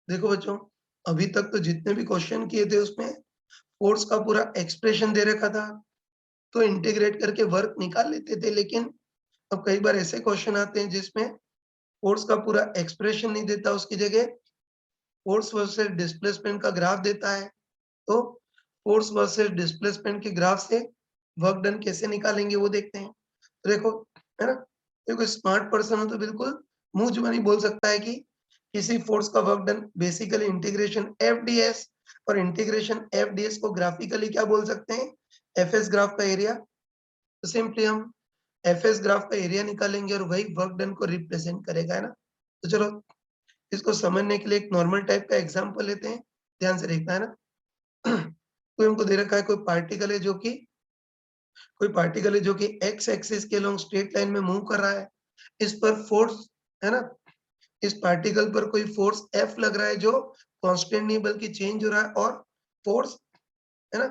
देखो बच्चों, अभी तक तो जितने भी क्वेश्चन किए थे उसमें फोर्स का पूरा एक्सप्रेशन दे रखा था, तो इंटीग्रेट करके वर्क निकाल लेते थे। लेकिन अब कई बार ऐसे क्वेश्चन आते हैं जिसमें फोर्स का पूरा एक्सप्रेशन नहीं देता, उसकी जगह फोर्स वर्सेस डिस्प्लेसमेंट का ग्राफ देता है। तो फोर्स वर्सेस डिस्प्लेसमेंट के ग्राफ से वर्क डन कैसे निकालेंगे वो देखते हैं। तो देखो, है ना, देखो स्मार्ट पर्सन हो तो बिल्कुल मुंह जुबानी बोल सकता है कि किसी फोर्स का work done basically integration F D S, और इंटीग्रेशन एफ डी एस को ग्राफिकली क्या बोल सकते हैं, एफ एस ग्राफ का एरिया। तो सिंपली हम एफ एस ग्राफ का एरिया निकालेंगे और वही वर्क डन को रिप्रेजेंट करेगा, है ना। तो चलो इसको समझने के लिए एक नॉर्मल टाइप का एग्जांपल लेते हैं, ध्यान से देखना, है ना। कोई हमको दे रखा है, कोई पार्टिकल है जो कि एक्स एक्सिस के अलोंग स्ट्रेट लाइन में मूव कर रहा है। इस पर फोर्स, है ना, इस पार्टिकल पर कोई फोर्स एफ लग रहा है जो कांस्टेंट नहीं बल्कि चेंज हो रहा है, और फोर्स, है ना,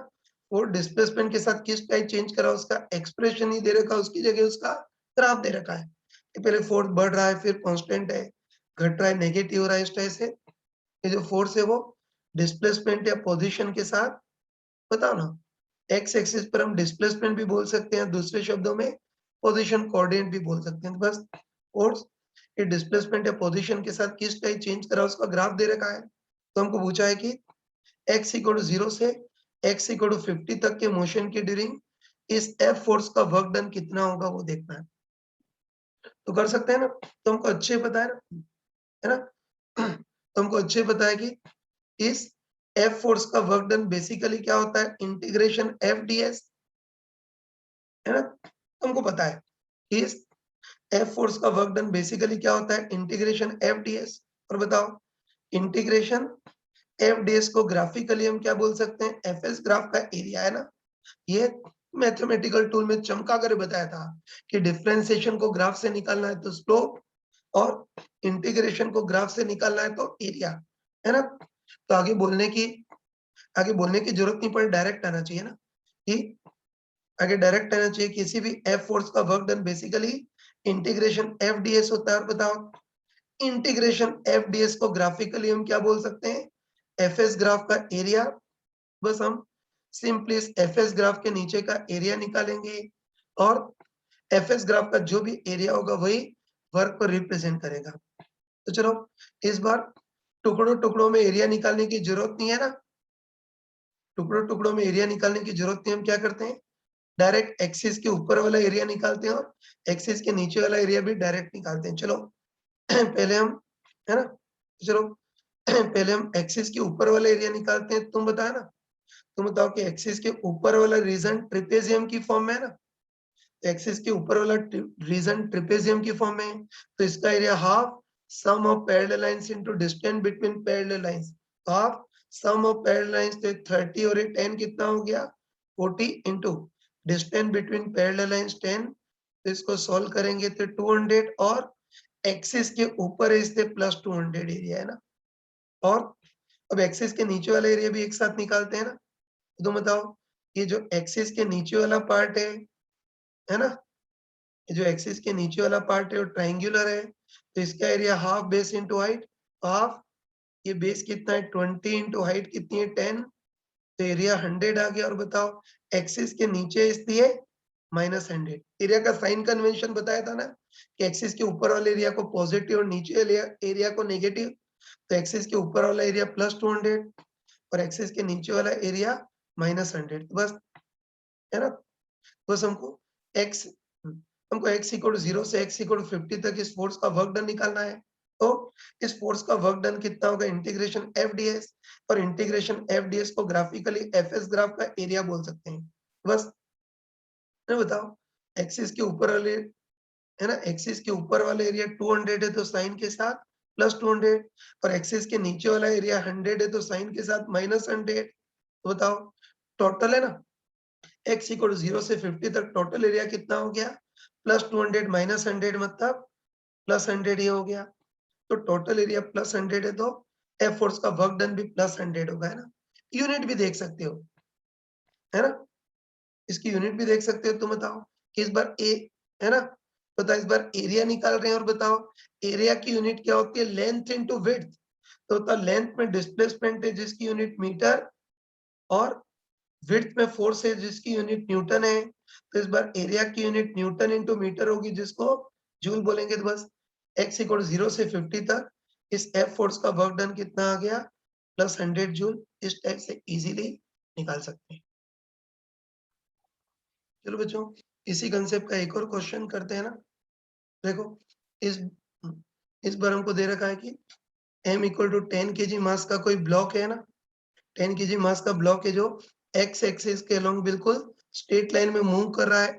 फोर्स डिस्प्लेसमेंट के साथ किस टाइप चेंज कर रहा है उसका एक्सप्रेशन नहीं दे रखा, उसकी जगह उसका ग्राफ दे रखा है कि पहले फोर्स बढ़ रहा है, फिर कांस्टेंट है, घट रहा है, नेगेटिव हो रहा है, इस टाइप से। ये जो फोर्स है वो डिस्प्लेसमेंट या पोजीशन के साथ, बताओ ना, एक्स एक्सिस पर हम डिस्प्लेसमेंट भी बोल सकते हैं, दूसरे शब्दों में पोजीशन कोऑर्डिनेट भी बोल सकते हैं। तो बस फोर्स ये डिस्प्लेसमेंट या पोजीशन के साथ किस टाइप चेंज करा उसका ग्राफ दे रखा है। तो हमको पूछा है कि x इक्वल टू 0 से x इक्वल टू 50 तक के मोशन के ड्यूरिंग इस F फोर्स का वर्क डन कितना होगा वो देखना है। तो कर सकते हैं ना, तो हमको अच्छे पता है ना, तो हमको अच्छे पता है कि इस F फोर्स का वर्क डन बेसिकली क्या होता है, इंटीग्रेशन एफ डी एस, है ना। तो हमको पता है कि इस F फोर्स का वर्क डन बेसिकली क्या होता है, इंटीग्रेशन एफ डी एस। और बताओ, इंटीग्रेशन एफ डी एस को ग्राफिकली हम क्या बोल सकते हैं, एफ एस ग्राफ का एरिया, है ना। ये मैथमेटिकल टूल में चमका कर बताया था कि डिफरेंशिएशन को ग्राफ से निकालना है तो स्लोप, और इंटीग्रेशन को ग्राफ से निकालना है तो एरिया, है ना। तो आगे बोलने की जरूरत नहीं पड़ी, डायरेक्ट आना चाहिए ना, कि आगे डायरेक्ट आना चाहिए, किसी भी एफ फोर्स का work done basically integration F D S होता है। और बताओ, इंटीग्रेशन एफ डी एस को ग्राफिकली हम क्या बोल सकते हैं, एफ एस ग्राफ का एरिया। बस हम सिंपली इस एफ एस ग्राफ के नीचे का एरिया निकालेंगे, और एफ एस ग्राफ का जो भी एरिया होगा वही वर्क को रिप्रेजेंट करेगा। तो चलो इस बार टुकड़ों टुकड़ों में एरिया निकालने की जरूरत नहीं है ना, टुकड़ों टुकड़ों में एरिया निकालने की जरूरत नहीं, हम क्या करते हैं, डायरेक्ट एक्सिस के ऊपर वाला एरिया निकालते हैं और एक्सिस के नीचे वाला एरिया भी डायरेक्ट निकालते हैं। चलो पहले हम, है ना, चलो पहले हम एक्सिस के ऊपर वाला एरिया निकालते हैं। तुम बताया ना, तुम बताओ कि एक्सिस के ऊपर वाला रीजन ट्रिपेजियम की फॉर्म में है ना, एक्सिस के ऊपर वाला रीजन ट्रिपेजियम की फॉर्म में है, तो इसका area half sum of parallel lines into distance between parallel lines, half sum of parallel lines, तो 30 और 10 कितना हो गया, 40 into distance between parallel lines 10। तो इसको सॉल्व करेंगे तो 200, और एक्सिस के ऊपर है इससे प्लस 200 एरिया, है ना। और अब एक्सिस के नीचे वाला एरिया भी एक साथ निकालते हैं ना। तो बताओ, ये जो एक्सिस के नीचे वाला पार्ट है ना, ये जो एक्सिस के नीचे वाला पार्ट है वो ट्रायंगुलर है, तो इसका area half base into height, half, ये बेस कितना है 20 इंटू हाइट कितनी है 10, तो एरिया 100 आ गया। और बताओ, एक्सिस के नीचे इसलिए -100, एरिया का साइन कन्वेंशन बताया था ना कि एक्सिस के ऊपर वाले एरिया को पॉजिटिव और नीचे एरिया को नेगेटिव। तो एक्सिस के ऊपर वाला एरिया +200 और एक्सिस के नीचे वाला एरिया -100। तो बस, है ना, बस x हमको x इक्वल टू 0 से x इक्वल टू 50 तक इस फोर्स का वर्क डन निकालना है। तो इस फोर्स का वर्क डन कितना होगा, इंटीग्रेशन एफ डी एस, और इंटीग्रेशन एफ डी एस को ग्राफिकली एफ एस ग्राफ का एरिया बोल सकते हैं। बस, है, बताओ, एक्सिस के ऊपर वाले, है ना, एक्सिस के ऊपर वाला एरिया 200 है तो साइन के साथ +200, और एक्सिस के नीचे वाला एरिया 100 है तो साइन के साथ -100। तो बताओ, टोटल है ना, x इक्वल 0 से 50 तक टोटल एरिया कितना हो गया, +200 -100 मतलब +100 ये हो गया। तो टोटल एरिया +100 है तो एफ फोर्स का वर्क डन भी +100 होगा, है ना। यूनिट भी देख सकते हो, है ना, इसकी यूनिट भी देख सकते हो। तुम बताओ कि इस बार ए, है ना, बताओ इस बार एरिया निकाल रहे हैं, और बताओ एरिया की यूनिट क्या होती है, लेंथ इनटू विड्थ। तो होता लेंथ में डिस्प्लेसमेंट है जिसकी यूनिट मीटर और विड्थ में फोर्स है जिसकी यूनिट न्यूटन है। तो इस बार एरिया की यूनिट न्यूटन इंटू मीटर होगी जिसको जूल बोलेंगे। तो बस x इक्वल 0 से 50 तक इस F फोर्स का वर्क डन कितना आ गया प्लस 100 जूल। इस टाइप से इजीली निकाल सकते हैं। चलो बच्चों इसी कंसेप्ट का एक और क्वेश्चन करते हैं ना। देखो इस इस बार हमको दे रखा है कि m इक्वल टू 10 kg मास का कोई ब्लॉक है ना। 10 kg मास का ब्लॉक है जो x एक्सिस के अलोंग बिल्कुल स्ट्रेट लाइन में मूव कर रहा है।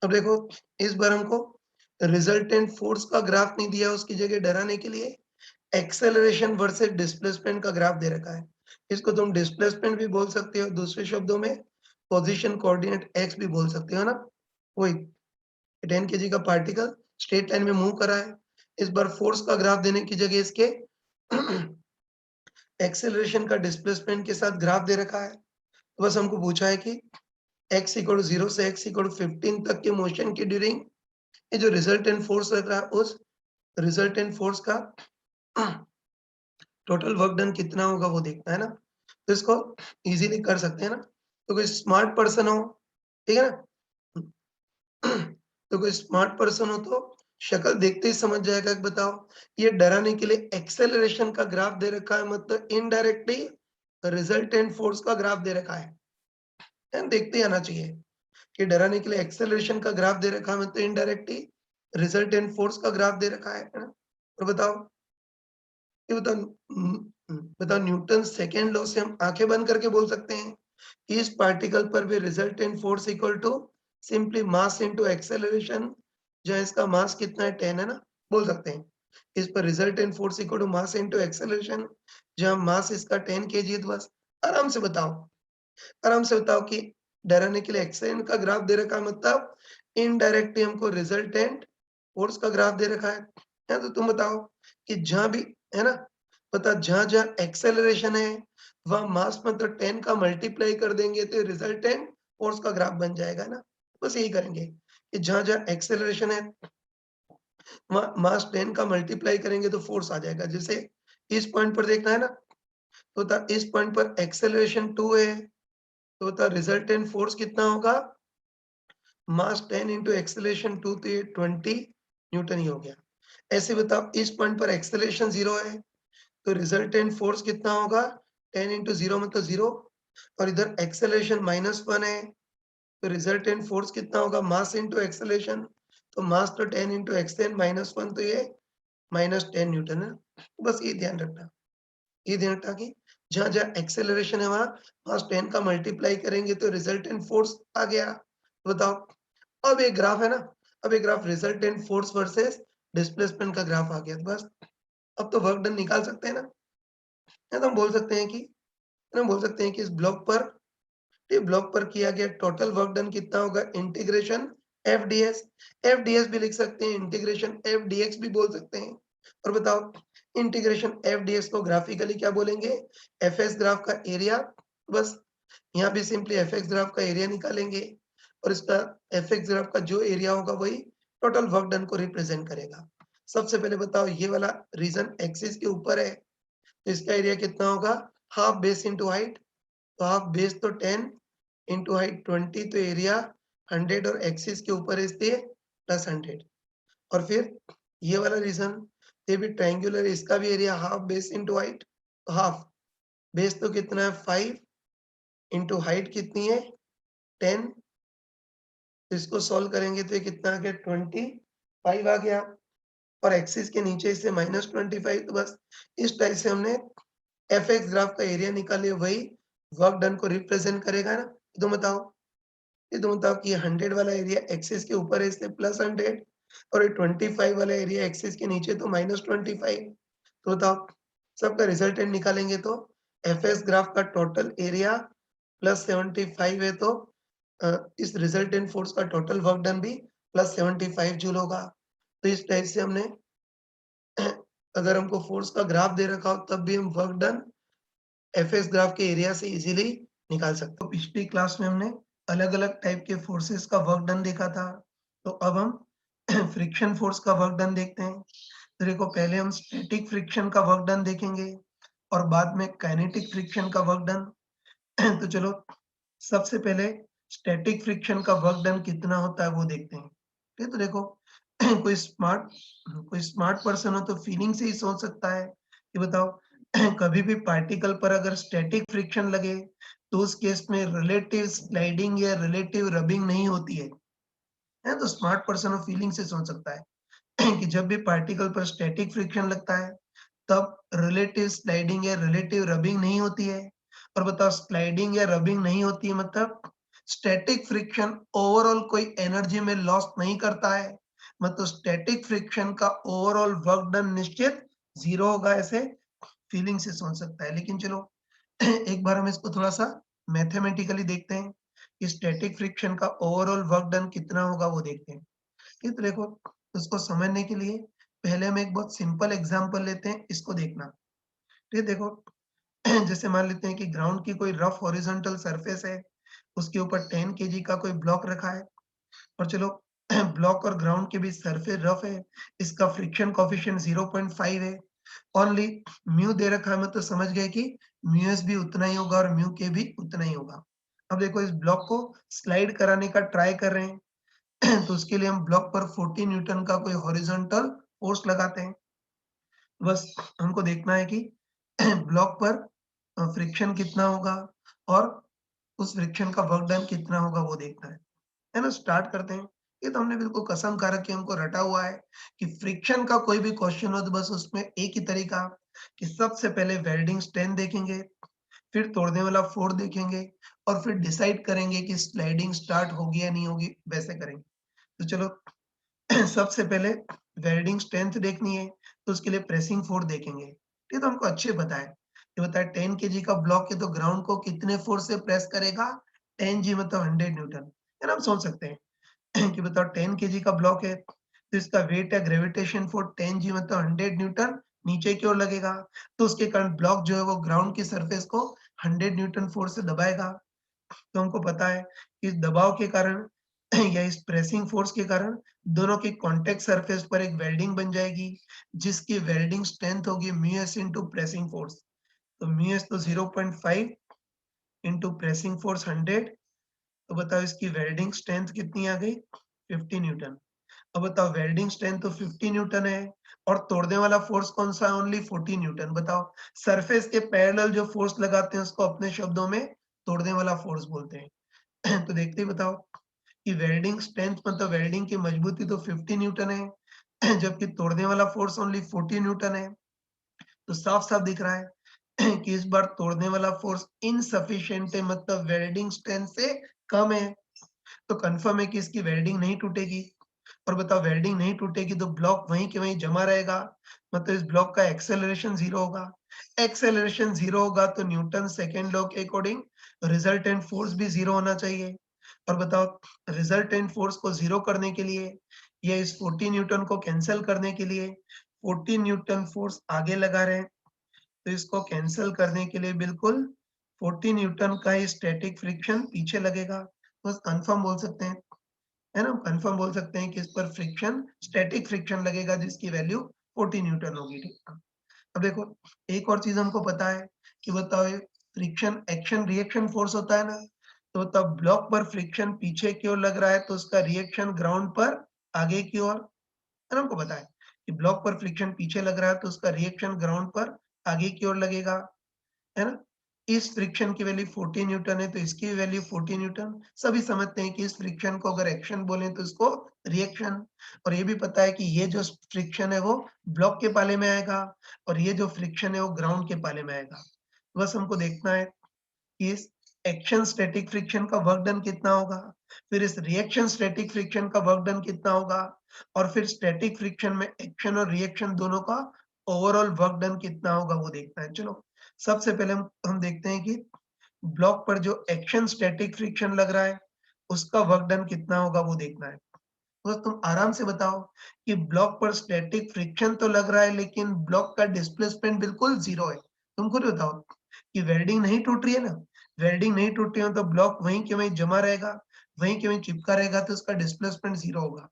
अब देखो इस बार हमको रिजल्टेंट फोर्स का ग्राफ नहीं दिया, उसकी जगह डराने के लिए एक्सेलरेशन वर्सेस डिस्प्लेसमेंट का ग्राफ दे रखा है। इसको तुम डिस्प्लेसमेंट भी बोल सकते हो, दूसरे शब्दों में पोजीशन कोऑर्डिनेट x भी बोल सकते हो ना। वही 10 kg का पार्टिकल स्ट्रेट लाइन में मूव कर रहा है। इस बार फोर्स का ग्राफ देने की जगह इसके एक्सेलरेशन का डिस्प्लेसमेंट के साथ ग्राफ दे रखा है। तो बस हमको पूछा है कि x इक्वल 0 से x इक्वल 15 तक के मोशन की ड्यूरिंग ये जो रिजल्टेंट फोर्स लग रहा है उस रिजल्टेंट फोर्स का टोटल वर्क डन कितना होगा वो देखना है ना। तो इसको इजीली कर सकते हैं ना। तो कोई स्मार्ट पर्सन हो, ठीक है ना, तो कोई स्मार्ट पर्सन हो तो शक्ल देखते ही समझ जाएगा कि बताओ ये डराने के लिए एक्सेलरेशन का ग्राफ दे रखा है, मतलब इनडायरेक्टली रिजल्टेंट फोर्स का ग्राफ दे रखा है। देखते ही आना चाहिए कि डराने के लिए एक्सेलरेशन का ग्राफ दे रखा है, मतलब इनडायरेक्टली रिजल्टेंट फोर्स का ग्राफ दे रखा है ना। और बताओ ये बताओ न्यूटन सेकेंड लॉ से हम आंखें बंद करके बोल सकते हैं कि इस पार्टिकल पर भी resultant force equal to simply mass into acceleration, जहां इसका मास कितना है 10 है ना, बोल सकते हैं इस पर resultant force equal to mass into acceleration, जहां मास इसका 10 kg है। तो बस आराम से बताओ, आराम से बताओ कि डराने के लिए एक्सेलेंट का ग्राफ दे रखा है, मतलब इनडायरेक्टली हमको रिजल्टेंट फोर्स का ग्राफ दे रखा है। तो तुम बताओ कि जहां भी है ना, पता जहां जहां एक्सेलरेशन है वहां मास मतलब 10 का मल्टीप्लाई कर देंगे तो रिजल्टेंट फोर्स का ग्राफ बन जाएगा ना। बस यही करेंगे कि जहां जहां एक्सेलरेशन है वहां मास 10 का मल्टीप्लाई करेंगे तो फोर्स आ जाएगा। जैसे इस पॉइंट पर देखना है ना, तो इस पॉइंट पर एक्सेलरेशन 2 है, तो बता रिजल्टेंट फोर्स कितना होगा, मास 10 इंटू एक्सेलरेशन 2, तो ये 20 न्यूटन ही हो गया। ऐसे बताओ इस पॉइंट पर एक्सेलरेशन 0 है तो रिजल्टेंट फोर्स कितना होगा, 10 इंटू 0 मतलब 0, और इधर एक्सेलरेशन -1 है तो रिजल्टेंट फोर्स कितना होगा, मास इंटू एक्सेलरेशन, तो मास तो 10 इंटू एक्सेल -1 तो ये -10 न्यूटन है। बस ये ध्यान रखना, ये ध्यान रखना कि जहां जहां एक्सेलरेशन है वहां मास 10 का मल्टीप्लाई करेंगे तो रिजल्टेंट फोर्स आ गया। बताओ अब एक ग्राफ है ना, अब एक graph resultant force versus displacement का ग्राफ आ गया। तो बस अब तो वर्क डन निकाल सकते हैं ना। या तो हम बोल सकते हैं कि हम बोल सकते हैं कि इस ब्लॉक पर किया गया टोटल वर्क डन कितना होगा, integration F D S. F D S भी लिख सकते हैं, इंटीग्रेशन एफ डी एक्स भी बोल सकते हैं। और बताओ इंटीग्रेशन एफ डी एक्स को ग्राफिकली क्या बोलेंगे, एफ एस ग्राफ का एरिया। बस यहाँ भी सिंपली एफ एक्स ग्राफ का एरिया निकालेंगे और इसका एफ एक्स ग्राफ का जो एरिया होगा वही टोटल वर्क डन को रिप्रेजेंट करेगा। सबसे पहले बताओ ये वाला रीजन एक्सिस के ऊपर है तो इसका एरिया कितना होगा, हाफ बेस इंटू हाइट, तो हाफ बेस तो 10 इंटू हाइट 20, तो एरिया 100 और एक्सिस के ऊपर इसलिए +100। और फिर ये वाला रीजन ये भी ट्रायंगुलर, इसका भी area half base into height, तो हाफ बेस तो कितना है 5 इंटू हाइट कितनी है 10, तो इसको सॉल्व करेंगे तो ये कितना आ गया 25 आ गया, और एक्सिस के नीचे इससे -25। तो बस इस टाइप से हमने एफ एक्स ग्राफ का एरिया निकाले, वही वर्क डन को रिप्रेजेंट करेगा ना। तो बताओ ये तो बताओ कि 100 वाला एरिया एक्सिस के ऊपर है इसलिए +100, और ये 25 वाला एरिया एक्सिस के नीचे तो -25। तो बताओ सबका रिजल्टेंट निकालेंगे तो एफ एस ग्राफ का टोटल एरिया +75 है तो इस रिजल्टेंट फोर्स का टोटल वर्क डन भी +75 जूल होगा। तो इस टाइप से हमने अगर हमको फोर्स का ग्राफ दे रखा हो तब भी हम वर्क डन एफएस ग्राफ के एरिया से इजीली निकाल सकते हो। तो पिछली क्लास में हमने अलग-अलग टाइप के फोर्सेस का वर्क डन देखा था। तो अब हम फ्रिक्शन फोर्स का वर्क डन देखते हैं। तो देखो पहले हम स्टैटिक फ्रिक्शन का वर्क डन देखेंगे और बाद में काइनेटिक फ्रिक्शन का वर्क डन। तो चलो सबसे पहले स्टैटिक फ्रिक्शन का वर्क डन कितना होता है वो देखते हैं। ठीक है, तो देखो कोई स्मार्ट पर्सन हो तो फीलिंग से ही सोच सकता है कि बताओ कभी भी पार्टिकल पर अगर स्टैटिक फ्रिक्शन लगे तो उस केस में रिलेटिव स्लाइडिंग या रिलेटिव रबिंग नहीं होती है। तो स्मार्ट पर्सन और फीलिंग से सोच सकता है कि जब भी पार्टिकल पर स्टैटिक फ्रिक्शन लगता है तब रिलेटिव स्लाइडिंग या रिलेटिव रबिंग नहीं होती है। और बताओ स्लाइडिंग या रबिंग नहीं होती है मतलब स्टैटिक फ्रिक्शन ओवरऑल कोई एनर्जी में लॉस नहीं करता है। मतलब स्टैटिक फ्रिक्शन का ओवरऑल वर्क डन निश्चित जीरो होगा, ऐसे फीलिंग से सोच सकता है। लेकिन चलो एक बार हम इसको थोड़ा सा मैथमेटिकली देखते हैं कि स्टैटिक फ्रिक्शन का ओवरऑल वर्क डन कितना होगा वो देखते हैं। ठीक है, तो देखो उसको समझने के लिए पहले हम एक बहुत सिंपल एग्जांपल लेते हैं, इसको देखना। ठीक है, देखो जैसे मान लेते हैं कि ग्राउंड की कोई रफ हॉरिजॉन्टल सरफेस है, उसके ऊपर 10 केजी का कोई ब्लॉक रखा है और चलो ब्लॉक और ग्राउंड के बीच सरफेस रफ है, इसका फ्रिक्शन कोएफिशिएंट 0.5 है। ओनली म्यू दे रखा है, मतलब समझ गए कि म्यू एस भी उतना ही होगा और म्यू के भी उतना ही होगा। अब देखो इस ब्लॉक को स्लाइड कराने का ट्राई कर रहे हैं तो उसके लिए हम ब्लॉक पर 40 न्यूटन का कोई हॉरिजॉन्टल फोर्स लगाते हैं। बस हमको देखना है कि ब्लॉक पर फ्रिक्शन कितना होगा और उस फ्रिक्शन का वर्क डन कितना होगा वो देखना है ना? स्टार्ट करते हैं। ये तो हमने बिल्कुल कसम खा रखी है, हमको रटा हुआ है कि फ्रिक्शन का कोई भी क्वेश्चन हो तो बस उसमें एक ही तरीका कि सबसे पहले वेल्डिंग स्ट्रेंथ देखेंगे, फिर तोड़ने वाला फोर्स देखेंगे और फिर डिसाइड करेंगे कि स्लाइडिंग स्टार्ट होगी या नहीं होगी, वैसे करेंगे। तो चलो सबसे पहले वेल्डिंग स्ट्रेंथ देखनी है तो उसके लिए प्रेसिंग फोर्स देखेंगे। ये तो हमको अच्छे पता है। ये बताए 10 केजी का ब्लॉक है तो ग्राउंड को कितने फोर्स से प्रेस करेगा? 10 जी मतलब 100 न्यूटन। है ना? हम सोच सकते हैं कि बताओ 10 केजी का ब्लॉक है तो इसका वेट है ग्रेविटेशन फोर्स 10 जी मतलब 100 न्यूटन नीचे की ओर लगेगा। तो उसके कारण ब्लॉक जो है वो ग्राउंड की सरफेस को 100 न्यूटन फोर्स से दबाएगा। तो हमको पता है कि इस दबाव के कारण या इस प्रेसिंग फोर्स के कारण दोनों की कॉन्टैक्ट सरफेस पर एक वेल्डिंग बन जाएगी जिसकी वेल्डिंग स्ट्रेंथ होगी mu S into pressing force. तो म्यू एस तो 0.5 इंटू प्रेसिंग फोर्स 100। तो बताओ इसकी वेल्डिंग स्ट्रेंथ कितनी आ गई? 50 न्यूटन। अब बताओ वेल्डिंग स्ट्रेंथ तो 50 न्यूटन है और तोड़ने वाला फोर्स कौन सा है? Only 40 Newton. बताओ सरफेस के पैरेलल जो फोर्स लगाते हैं उसको अपने शब्दों में तोड़ने वाला फोर्स बोलते हैं। तो देखते ही बताओ कि वेल्डिंग स्ट्रेंथ मतलब वेल्डिंग की मजबूती तो 50 न्यूटन है जबकि तोड़ने वाला फोर्स ओनली 40 न्यूटन है। तो साफ-साफ दिख रहा है कि इस बार तोड़ने वाला फोर्स इनसफिशिएंट है, मतलब वेल्डिंग स्ट्रेंथ से कम है। तो कंफर्म है कि इसकी वेल्डिंग नहीं टूटेगी। और बताओ वेल्डिंग नहीं टूटेगी तो ब्लॉक वहीं के वहीं जमा रहेगा, मतलब इस ब्लॉक का एक्सेलरेशन 0 होगा। एक्सेलरेशन 0 होगा तो न्यूटन सेकंड लॉ के अकॉर्डिंग रिजल्टेंट फोर्स भी 0 होना चाहिए। और बताओ रिजल्टेंट फोर्स को 0 करने के लिए या इस 40 न्यूटन को कैंसल करने के लिए 40 न्यूटन फोर्स आगे लगा रहे हैं, तो इसको कैंसल करने के लिए बिल्कुल 40 न्यूटन का ही स्टैटिक फ्रिक्शन पीछे लगेगा। बस कंफर्म बोल सकते हैं, है ना? कंफर्म बोल सकते हैं कि इस पर फ्रिक्शन स्टैटिक फ्रिक्शन लगेगा जिसकी वैल्यू 40 न्यूटन होगी। ठीक है? अब देखो एक और चीज हमको पता है कि बताओ ये फ्रिक्शन एक्शन रिएक्शन फोर्स होता है ना, तो तब ब्लॉक पर फ्रिक्शन पीछे की ओर लग रहा है तो उसका रिएक्शन ग्राउंड पर आगे की ओर, है ना? हमको पता है कि ब्लॉक पर फ्रिक्शन पीछे लग रहा है तो उसका रिएक्शन ग्राउंड पर आगे की ओर लगेगा, है ना? इस फ्रिक्शन की वैल्यू 40 न्यूटन है तो इसकी वैल्यू 40 न्यूटन। सभी समझते हैं कि इस फ्रिक्शन को अगर एक्शन बोले तो इसको रिएक्शन। और ये भी पता है कि ये जो फ्रिक्शन है वो ब्लॉक के पाले में आएगा और ये जो फ्रिक्शन है वो ग्राउंड के पाले में आएगा। बस हमको देखना है कि इस एक्शन स्टैटिक फ्रिक्शन का वर्क डन कितना होगा, फिर इस रिएक्शन स्टैटिक फ्रिक्शन का वर्क डन कितना होगा और फिर स्टैटिक फ्रिक्शन में एक्शन और रिएक्शन दोनों का ओवरऑल वर्क डन कितना होगा वो देखना है। चलो सबसे पहले हम देखते हैं कि ब्लॉक पर जो एक्शन स्टैटिक फ्रिक्शन लग रहा है उसका वर्क डन कितना होगा वो देखना है। तो तुम आराम से बताओ कि ब्लॉक पर स्टैटिक फ्रिक्शन तो लग रहा है लेकिन ब्लॉक का डिस्प्लेसमेंट बिल्कुल जीरो है। तुम खुद बताओ कि वेल्डिंग नहीं टूट रही है ना, वेल्डिंग नहीं टूट रही हो तो ब्लॉक वहीं के वहीं जमा रहेगा, वहीं के वहीं चिपका रहेगा तो उसका डिस्प्लेसमेंट जीरो होगा।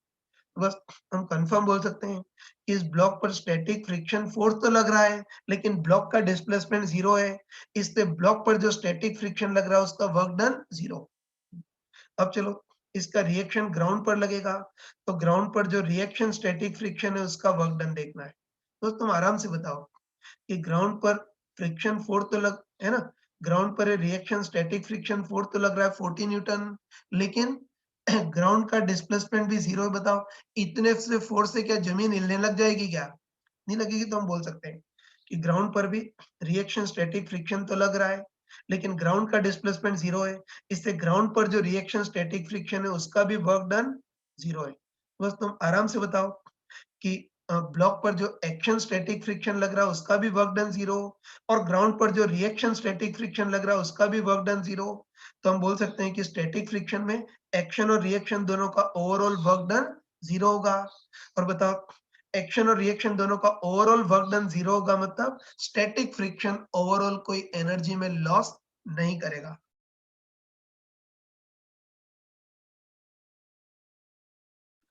बस हम कंफर्म बोल सकते हैं कि इस ब्लॉक पर स्टैटिक फ्रिक्शन फोर्स तो लग रहा है, लेकिन ब्लॉक का डिस्प्लेसमेंट 0 है। इससे ब्लॉक पर जो स्टैटिक फ्रिक्शन लग रहा है उसका वर्क डन 0। अब चलो इसका रिएक्शन ग्राउंड पर लगेगा, तो ग्राउंड पर जो रिएक्शन स्टैटिक फ्रिक्शन है उसका वर्क डन देखना है। तो तुम आराम से बताओ कि ग्राउंड पर फ्रिक्शन फोर्स तो लग है ना, ग्राउंड पर रिएक्शन स्टैटिक फ्रिक्शन फोर्स तो लग रहा है 40 न्यूटन, लेकिन ग्राउंड का डिस्प्लेसमेंट भी 0 है। बताओ इतने से फोर्स से क्या जमीन हिलने लग जाएगी क्या? नहीं लगेगी। तो हम बोल सकते हैं कि ग्राउंड पर भी रिएक्शन स्टैटिक फ्रिक्शन तो लग रहा है, लेकिन ग्राउंड का डिस्प्लेसमेंट 0 है। इससे ग्राउंड पर जो रिएक्शन स्टैटिक फ्रिक्शन है उसका भी वर्क डन 0 है। बस तुम आराम से बताओ कि ब्लॉक पर जो एक्शन स्टैटिक फ्रिक्शन लग रहा है उसका भी वर्क डन 0 और ग्राउंड पर जो रिएक्शन स्टैटिक फ्रिक्शन लग रहा है उसका भी वर्क डन 0। तो हम बोल सकते हैं कि स्टैटिक फ्रिक्शन में एक्शन और रिएक्शन दोनों का ओवरऑल वर्क डन 0 होगा। और बताओ एक्शन और रिएक्शन दोनों का ओवरऑल वर्क डन 0 होगा, मतलब स्टैटिक फ्रिक्शन ओवरऑल कोई एनर्जी में लॉस नहीं करेगा।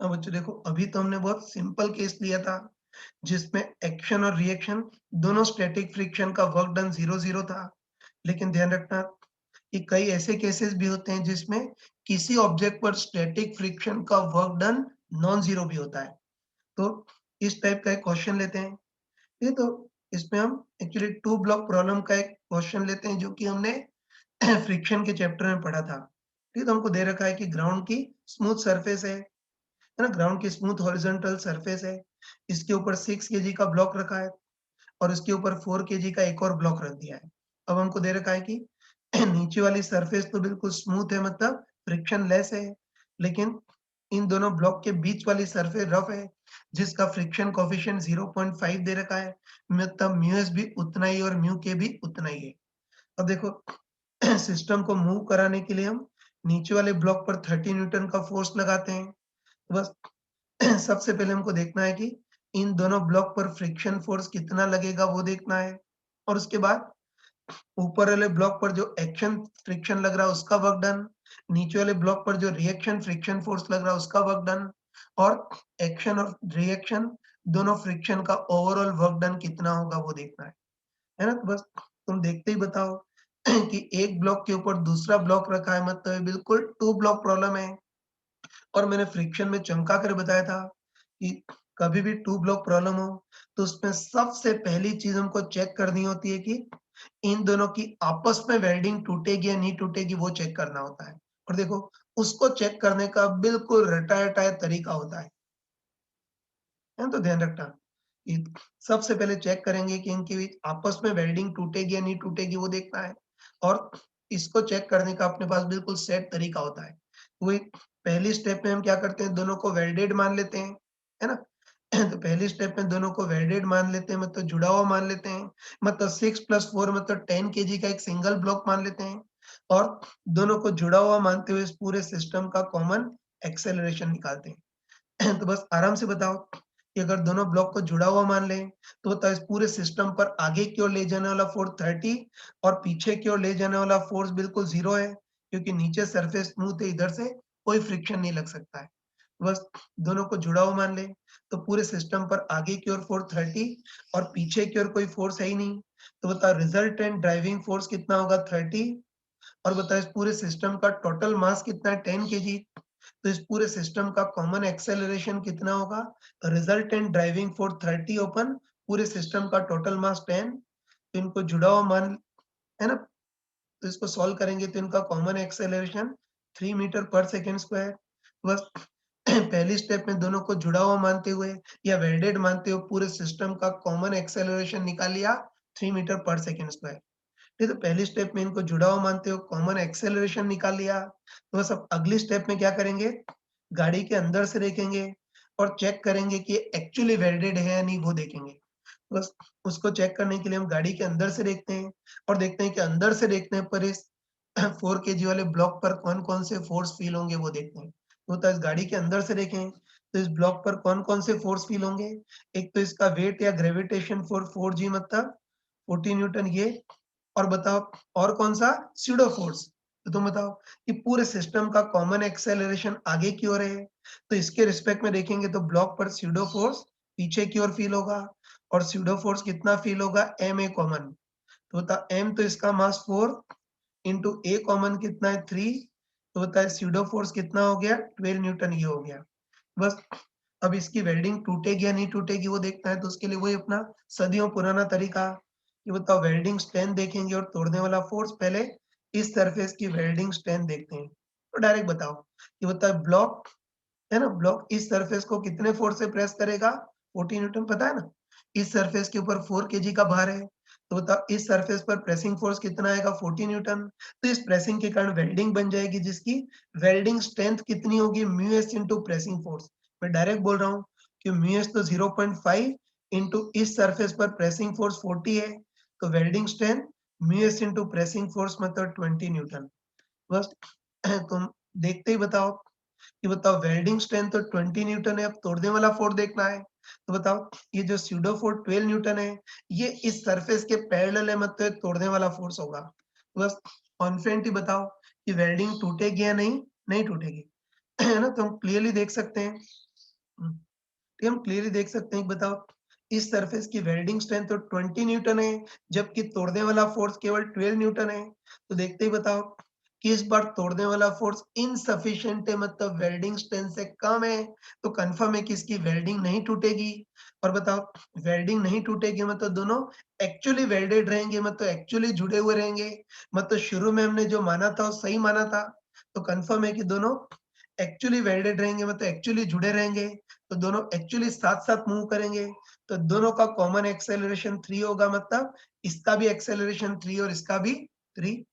अब बच्चों देखो अभी तो हमने बहुत सिंपल केस लिया था जिसमें एक्शन और रिएक्शन दोनों स्टैटिक फ्रिक्शन का वर्क डन 0-0 था। लेकिन ध्यान रखना कि कई ऐसे केसेस भी होते हैं जिसमें किसी ऑब्जेक्ट पर स्टैटिक फ्रिक्शन का वर्क डन नॉन जीरो भी होता है। तो इस टाइप का एक क्वेश्चन लेते हैं। ठीक है, तो इसमें हम एक्चुअली टू ब्लॉक प्रॉब्लम का एक क्वेश्चन लेते हैं जो कि हमने फ्रिक्शन के चैप्टर में पढ़ा था। ठीक है, तो हमको दे रखा है कि ग्राउंड की स्मूथ सरफेस है ना, ग्राउंड की स्मूथ हॉरिजॉन्टल सरफेस है। इसके ऊपर 6 केजी का ब्लॉक रखा है और इसके ऊपर 4 केजी का एक और ब्लॉक रख दिया है। अब हमको दे रखा है कि नीचे वाली सरफेस तो बिल्कुल स्मूथ है, मतलब फ्रिक्शन लेस है, लेकिन इन दोनों ब्लॉक के बीच वाली सरफेस रफ है जिसका फ्रिक्शन कोएफिशिएंट 0.5 दे रखा है, मतलब म्यू एस भी उतना ही और म्यू के भी उतना ही है। अब देखो सिस्टम को मूव कराने के लिए हम नीचे वाले ब्लॉक पर 30 न्यूटन का फोर्स लगाते हैं। बस सबसे पहले हमको देखना है कि इन दोनों ब्लॉक पर फ्रिक्शन फोर्स कितना लगेगा वो देखना है, और उसके बाद ऊपर वाले ब्लॉक पर जो एक्शन फ्रिक्शन लग रहा है उसका वर्क डन, नीचे वाले ब्लॉक पर जो रिएक्शन फ्रिक्शन फोर्स लग रहा है उसका वर्क डन, और एक्शन और रिएक्शन दोनों फ्रिक्शन का ओवरऑल वर्क डन कितना होगा वो देखना है ना? तो बस तुम देखते ही बताओ कि एक ब्लॉक के ऊपर दूसरा ब्लॉक रखा है, मतलब ये बिल्कुल टू ब्लॉक प्रॉब्लम है। और मैंने फ्रिक्शन में चमका कर बताया था कि कभी भी टू ब्लॉक प्रॉब्लम हो तो उसमें सबसे पहली चीज हमको चेक करनी होती है कि इन दोनों की आपस में वेल्डिंग टूटेगी या नहीं टूटेगी वो चेक करना होता है। और देखो उसको चेक करने का बिल्कुल रटाया-रटाया तरीका होता है तो ध्यान रखना कि सबसे पहले चेक करेंगे कि इनके बीच आपस में वेल्डिंग टूटेगी या नहीं टूटेगी वो देखना है, और इसको चेक करने का अपने पास बिल्कुल सेट तरीका होता है। वही पहली स्टेप में हम क्या करते हैं, दोनों को वेल्डेड मान लेते हैं, है ना? तो पहली स्टेप में दोनों को वेल्डेड मान लेते हैं, मतलब जुड़ा हुआ मान लेते हैं, मतलब 6 + 4 मतलब 10 केजी का एक सिंगल ब्लॉक मान लेते हैं, और दोनों को जुड़ा हुआ मानते हुए इस पूरे सिस्टम का कॉमन एक्सेलरेशन निकालते हैं। तो बस आराम से बताओ कि अगर दोनों ब्लॉक को जुड़ा हुआ मान लें तो बताओ इस पूरे सिस्टम पर आगे की ओर ले जाने वाला फोर्स 30 और पीछे की ओर ले जाने वाला फोर्स बिल्कुल 0 है, क्योंकि नीचे सरफेस स्मूथ है, इधर से कोई फ्रिक्शन नहीं लग सकता है। बस दोनों को जुड़ा हुआ मान लें तो पूरे सिस्टम पर आगे की ओर फोर्स 30 और पीछे की ओर कोई फोर्स है ही नहीं। तो बताओ रिजल्टेंट ड्राइविंग फोर्स कितना होगा 30, और बताओ इस पूरे सिस्टम का टोटल मास कितना है 10 केजी। तो इस पूरे सिस्टम का कॉमन एक्सेलरेशन कितना होगा, रिजल्टेंट ड्राइविंग फोर्स 30 ओपन पूरे सिस्टम का टोटल मास 10। तो इनको जुड़ा हुआ मान है ना, तो इसको सॉल्व करेंगे तो इनका कॉमन एक्सेलरेशन 3 मीटर पर सेकंड स्क्वायर। बस पहली स्टेप में दोनों को जुड़ा हुआ मानते हुए या वेल्डेड मानते हुए पूरे सिस्टम का कॉमन एक्सेलरेशन निकाल लिया 3 मीटर पर सेकंड स्क्वायर। नहीं तो पहली स्टेप में इनको जुड़ा हुआ मानते हो कॉमन एक्सेलरेशन निकाल लिया। तो बस अब अगली स्टेप में क्या करेंगे, गाड़ी के अंदर से देखेंगे और चेक करेंगे कि एक्चुअली वेल्डेड है या नहीं वो देखेंगे। बस उसको चेक करने के लिए हम गाड़ी के अंदर से देखते हैं और देखते हैं कि अंदर से देखने पर इस 4 केजी वाले ब्लॉक पर कौन-कौन से फोर्स फील होंगे वो देखते हैं। तो इस गाड़ी के अंदर से देखें तो इस ब्लॉक पर कौन-कौन से फोर्स फील होंगे। एक तो इसका वेट या ग्रेविटेशन फोर्स 4G मतलब 40 न्यूटन ये, और बताओ और कौन-सा स्यूडो फोर्स। तो तुम बताओ कि पूरे सिस्टम का कॉमन एक्सेलरेशन आगे की ओर है, तो इसके रिस्पेक्ट में देखेंगे तो ब्लॉक पर स्यूडो फोर्स पीछे की ओर फील होगा और स्यूडो फोर्स कितना फील होगा, ma कॉमन। तो होता m, तो इसका मास 4 इंटू a कॉमन कितना है 3, तो होता है स्यूडो फोर्स कितना हो गया 12 न्यूटन, ये हो गया। बस अब इसकी वेल्डिंग टूटेगी या नहीं टूटेगी वो देखना है, तो उसके लिए वही अपना सदियों पुराना तरीका। ये बताओ वेल्डिंग स्ट्रेंथ देखेंगे और तोड़ने वाला फोर्स, पहले इस सरफेस की वेल्डिंग स्ट्रेंथ देखते हैं। तो डायरेक्ट बताओ, ये बताओ ब्लॉक है ना, ब्लॉक इस सरफेस को कितने फोर्स से प्रेस करेगा, 40 न्यूटन पता है ना। इस सरफेस के ऊपर 4 केजी का भार है, तो बताओ इस सरफेस पर प्रेसिंग फोर्स कितना आएगा, 40 न्यूटन। तो इस प्रेसिंग के कारण वेल्डिंग बन जाएगी, जिसकी वेल्डिंग स्ट्रेंथ कितनी होगी, mu S into pressing force. मैं डायरेक्ट बोल रहा हूँ कि म्यू एस तो 0.5 इंटू इस सरफेस पर प्रेसिंग फोर्स 40 है, तो welding strength mu S into pressing force मतलब 20 न्यूटन। बस तुम देखते ही बताओ कि बताओ वेल्डिंग स्ट्रेंथ तो 20 न्यूटन है, अब तोड़ने वाला फोर्स देखना है। तो बताओ ये जो स्यूडो फोर्स 12 न्यूटन है, ये इस सरफेस के पैरेलल है, मतलब तोड़ने वाला फोर्स होगा। तो बस कॉन्फिडेंटली बताओ कि वेल्डिंग टूटेगी या नहीं, नहीं टूटेगी है ना। तो हम क्लियरली देख सकते हैं, तो हम क्लियरली देख सकते हैं, बताओ इस सरफेस की वेल्डिंग स्ट्रेंथ तो 20 न्यूटन है, जबकि तोड़ने वाला फोर्स केवल 12 न्यूटन है। तो देखते ही बताओ कि इस बार तोड़ने वाला फोर्स इनसफिशिएंट है, मतलब वेल्डिंग स्ट्रेंथ से कम है, तो कंफर्म है कि इसकी वेल्डिंग नहीं टूटेगी। और बताओ वेल्डिंग नहीं टूटेगी मतलब दोनों एक्चुअली वेल्डेड रहेंगे, मतलब एक्चुअली जुड़े हुए रहेंगे, मतलब शुरू में हमने जो माना था वो सही माना था। तो कंफर्म है कि दोनों एक्चुअली वेल्डेड रहेंगे, मतलब एक्चुअली जुड़े रहेंगे, तो दोनों एक्चुअली साथ-साथ मूव करेंगे, तो दोनों का कॉमन एक्सेलरेशन 3 होगा, मतलब इसका भी एक्सेलरेशन 3 और इसका भी 3,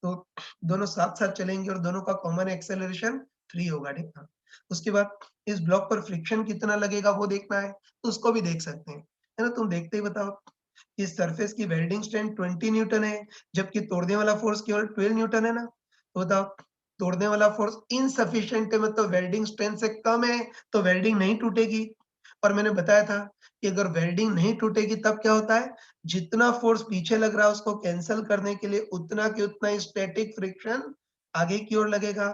तो दोनों साथ-साथ चलेंगे और दोनों का कॉमन एक्सेलरेशन 3 होगा, ठीक है। उसके बाद इस ब्लॉक पर फ्रिक्शन कितना लगेगा वो देखना है, तो उसको भी देख सकते हैं, है ना। तुम देखते ही बताओ, इस सरफेस की वेल्डिंग स्ट्रेंथ 20 न्यूटन है, जबकि तोड़ने वाला फोर्स केवल 12 न्यूटन है ना। तो बताओ तोड़ने वाला फोर्स इनसफिशिएंट है, मतलब वेल्डिंग स्ट्रेंथ से कम है, तो वेल्डिंग नहीं टूटेगी। और मैंने बताया था कि अगर वेल्डिंग नहीं टूटेगी तब क्या होता है, जितना फोर्स पीछे लग रहा है उसको कैंसल करने के लिए उतना की उतना स्टैटिक फ्रिक्शन आगे की ओर लगेगा।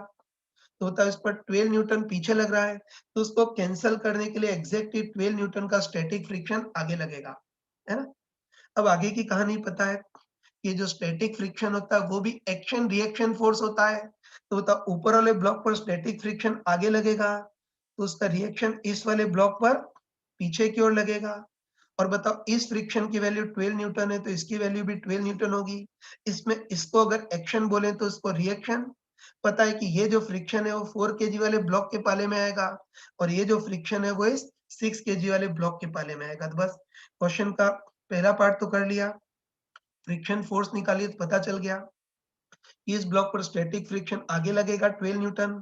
तो होता है इस पर 12 न्यूटन पीछे लग रहा है, तो उसको कैंसल करने के लिए एग्जैक्टली 12 न्यूटन का स्टैटिक फ्रिक्शन आगे लगेगा, है ना। अब आगे की कहानी पता है, ये जो स्टैटिक फ्रिक्शन होता है वो भी एक्शन रिएक्शन फोर्स होता है। तो बता ऊपर वाले ब्लॉक पर स्टैटिक फ्रिक्शन आगे लगेगा, तो उसका रिएक्शन इस वाले ब्लॉक पर पीछे की ओर लगेगा। और बताओ इस फ्रिक्शन की वैल्यू 12 न्यूटन है, तो इसकी वैल्यू भी 12 न्यूटन होगी। इसमें इसको अगर एक्शन बोले तो इसको रिएक्शन। पता है कि ये जो फ्रिक्शन है वो 4 केजी वाले ब्लॉक के पाले में आएगा, और ये जो फ्रिक्शन है वो इस 6 केजी वाले ब्लॉक के पाले में आएगा। तो बस क्वेश्चन का पहला पार्ट तो कर लिया, फ्रिक्शन फोर्स निकालिए तो पता चल गया कि इस ब्लॉक पर स्टैटिक फ्रिक्शन आगे लगेगा 12 न्यूटन,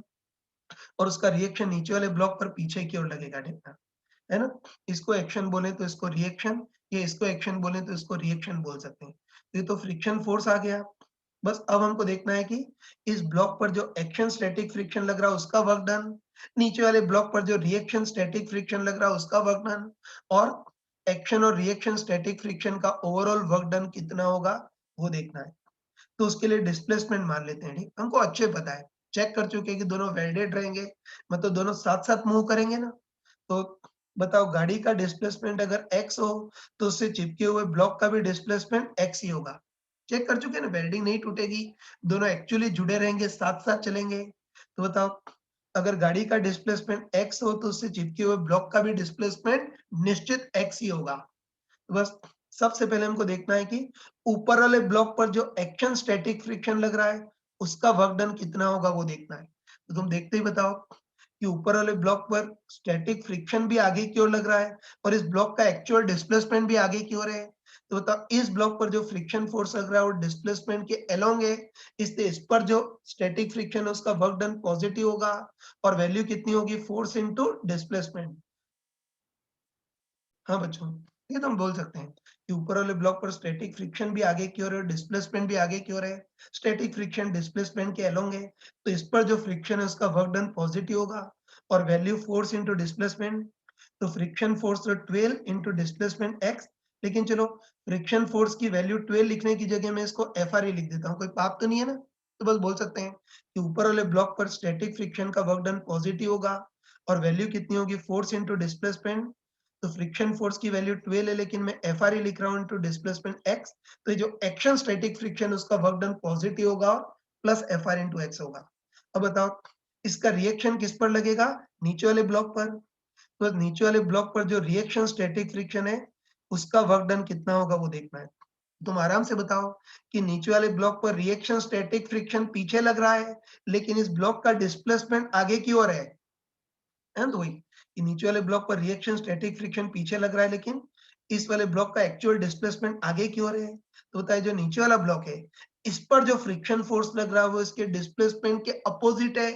और उसका रिएक्शन नीचे वाले ब्लॉक पर पीछे की ओर लगेगा, ठीक है ना। इसको एक्शन बोले तो इसको रिएक्शन, या इसको एक्शन बोले तो इसको रिएक्शन बोल सकते हैं। तो ये तो फ्रिक्शन फोर्स आ गया। बस अब हमको देखना है कि इस ब्लॉक पर जो एक्शन स्टैटिक फ्रिक्शन लग रहा है उसका वर्क डन, नीचे वाले ब्लॉक पर जो रिएक्शन स्टैटिक फ्रिक्शन लग रहा है उसका वर्क डन, और एक्शन और रिएक्शन स्टैटिक फ्रिक्शन का ओवरऑल वर्क डन कितना होगा वो देखना है। तो उसके लिए डिस्प्लेसमेंट मान लेते हैं, ठीक। हमको अच्छे पता है, चेक कर चुके हैं कि दोनों वेल्डेड रहेंगे, मतलब दोनों साथ-साथ मूव करेंगे ना। तो बताओ गाड़ी का डिस्प्लेसमेंट अगर x हो, तो उससे चिपके हुए ब्लॉक का भी डिस्प्लेसमेंट x ही होगा। चेक कर चुके हैं ना, वेल्डिंग नहीं टूटेगी, दोनों एक्चुअली जुड़े रहेंगे, साथ-साथ चलेंगे। तो बताओ अगर गाड़ी का डिस्प्लेसमेंट x हो, तो उससे चिपके हुए ब्लॉक का भी डिस्प्लेसमेंट निश्चित x ही होगा। तो बस सबसे पहले हमको देखना है कि ऊपर वाले ब्लॉक पर जो एक्शन स्टैटिक फ्रिक्शन लग रहा है, उसका वर्क डन कितना होगा वो देखना है। तो तुम देखते ही बताओ कि ऊपर वाले ब्लॉक पर स्टैटिक फ्रिक्शन भी आगे की ओर लग रहा है, और इस ब्लॉक का एक्चुअल डिस्प्लेसमेंट भी आगे की ओर है। तो बताओ इस ब्लॉक पर जो फ्रिक्शन फोर्स लग रहा है वो डिस्प्लेसमेंट के अलोंग है, इसलिए इस पर जो स्टैटिक फ्रिक्शन है उसका वर्क डन पॉजिटिव होगा, और वैल्यू कितनी होगी, फोर्स इंटू डिस्प्लेसमेंट। हाँ बच्चों, ये तो हम बोल सकते हैं कि ऊपर वाले ब्लॉक पर स्टैटिक फ्रिक्शन भी आगे की ओर है और डिस्प्लेसमेंट भी आगे की ओर है। स्टैटिक फ्रिक्शन डिस्प्लेसमेंट के अलोंग है, तो इस पर जो फ्रिक्शन है उसका वर्क डन पॉजिटिव होगा, और वैल्यू फोर्स इंटू डिस्प्लेसमेंट। तो फ्रिक्शन फोर्स तो 12 इंटू डिस्प्लेसमेंट एक्स। लेकिन चलो फ्रिक्शन फोर्स की वैल्यू 12 लिखने की जगह मैं इसको FRE लिख देता हूँ, कोई पाप तो नहीं है ना। तो बस बोल सकते हैं कि ऊपर वाले ब्लॉक पर स्टैटिक फ्रिक्शन का वर्क डन पॉजिटिव होगा, और वैल्यू कितनी होगी, फोर्स इंटू डिस्प्लेसमेंट। तो फ्रिक्शन फोर्स की वैल्यू 12 है, लेकिन मैं FRE लिख रहा हूँ इंटू डिस्प्लेसमेंट एक्स। तो ये जो एक्शन स्टैटिक फ्रिक्शन उसका वर्क डन पॉजिटिव होगा प्लस FR इंटू एक्स होगा। अब बताओ इसका रिएक्शन किस पर लगेगा, नीचे वाले ब्लॉक पर। तो नीचे वाले ब्लॉक पर जो रिएक्शन स्टैटिक फ्रिक्शन है उसका वर्क डन कितना होगा वो देखना है। तुम आराम से बताओ कि नीचे वाले ब्लॉक पर रिएक्शन स्टैटिक फ्रिक्शन पीछे लग रहा है, लेकिन इस ब्लॉक का डिस्प्लेसमेंट आगे की ओर है। तो वही कि नीचे वाले ब्लॉक पर रिएक्शन स्टैटिक फ्रिक्शन पीछे लग रहा है, लेकिन इस वाले ब्लॉक का एक्चुअल डिस्प्लेसमेंट आगे की ओर है। तो होता है जो नीचे वाला ब्लॉक है इस पर जो फ्रिक्शन फोर्स लग रहा है वो इसके डिस्प्लेसमेंट के अपोजिट है।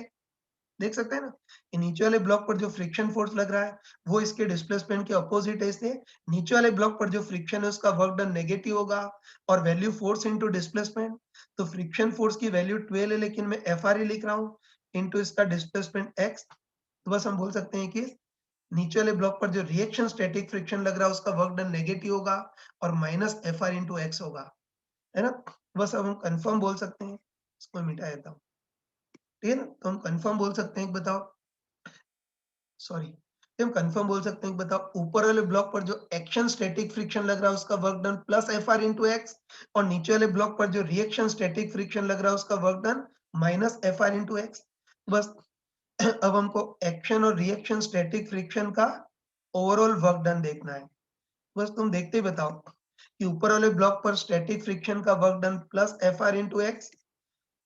देख सकते हैं ना कि नीचे वाले ब्लॉक पर जो फ्रिक्शन फोर्स लग रहा है वो इसके डिस्प्लेसमेंट के अपोजिट है, इसलिए नीचे वाले ब्लॉक पर जो फ्रिक्शन है उसका वर्क डन नेगेटिव होगा और वैल्यू फोर्स इंटू डिस्प्लेसमेंट। तो फ्रिक्शन फोर्स की वैल्यू 12 है, लेकिन मैं FRE लिख रहा हूँ इंटू इसका डिस्प्लेसमेंट एक्स। तो बस हम बोल सकते हैं कि नीचे वाले ब्लॉक पर जो रिएक्शन स्टैटिक फ्रिक्शन लग रहा है उसका वर्क डन नेगेटिव होगा और माइनस FR इंटू एक्स होगा, है ना। बस अब हम कंफर्म बोल सकते हैं, इसको मिटा देता हूँ, ठीक है ना। तो हम कंफर्म बोल सकते हैं कि बताओ, सॉरी, हम कंफर्म बोल सकते हैं कि बताओ ऊपर वाले ब्लॉक पर जो एक्शन स्टैटिक फ्रिक्शन लग रहा है उसका work done plus FR into x, और नीचे वाले ब्लॉक पर जो रिएक्शन स्टैटिक फ्रिक्शन लग रहा है उसका work done minus FR into x. बस अब हमको एक्शन और रिएक्शन स्टैटिक फ्रिक्शन का ओवरऑल वर्क डन देखना है। बस तुम देखते ही बताओ कि ऊपर वाले ब्लॉक पर स्टैटिक फ्रिक्शन का work done plus FR into x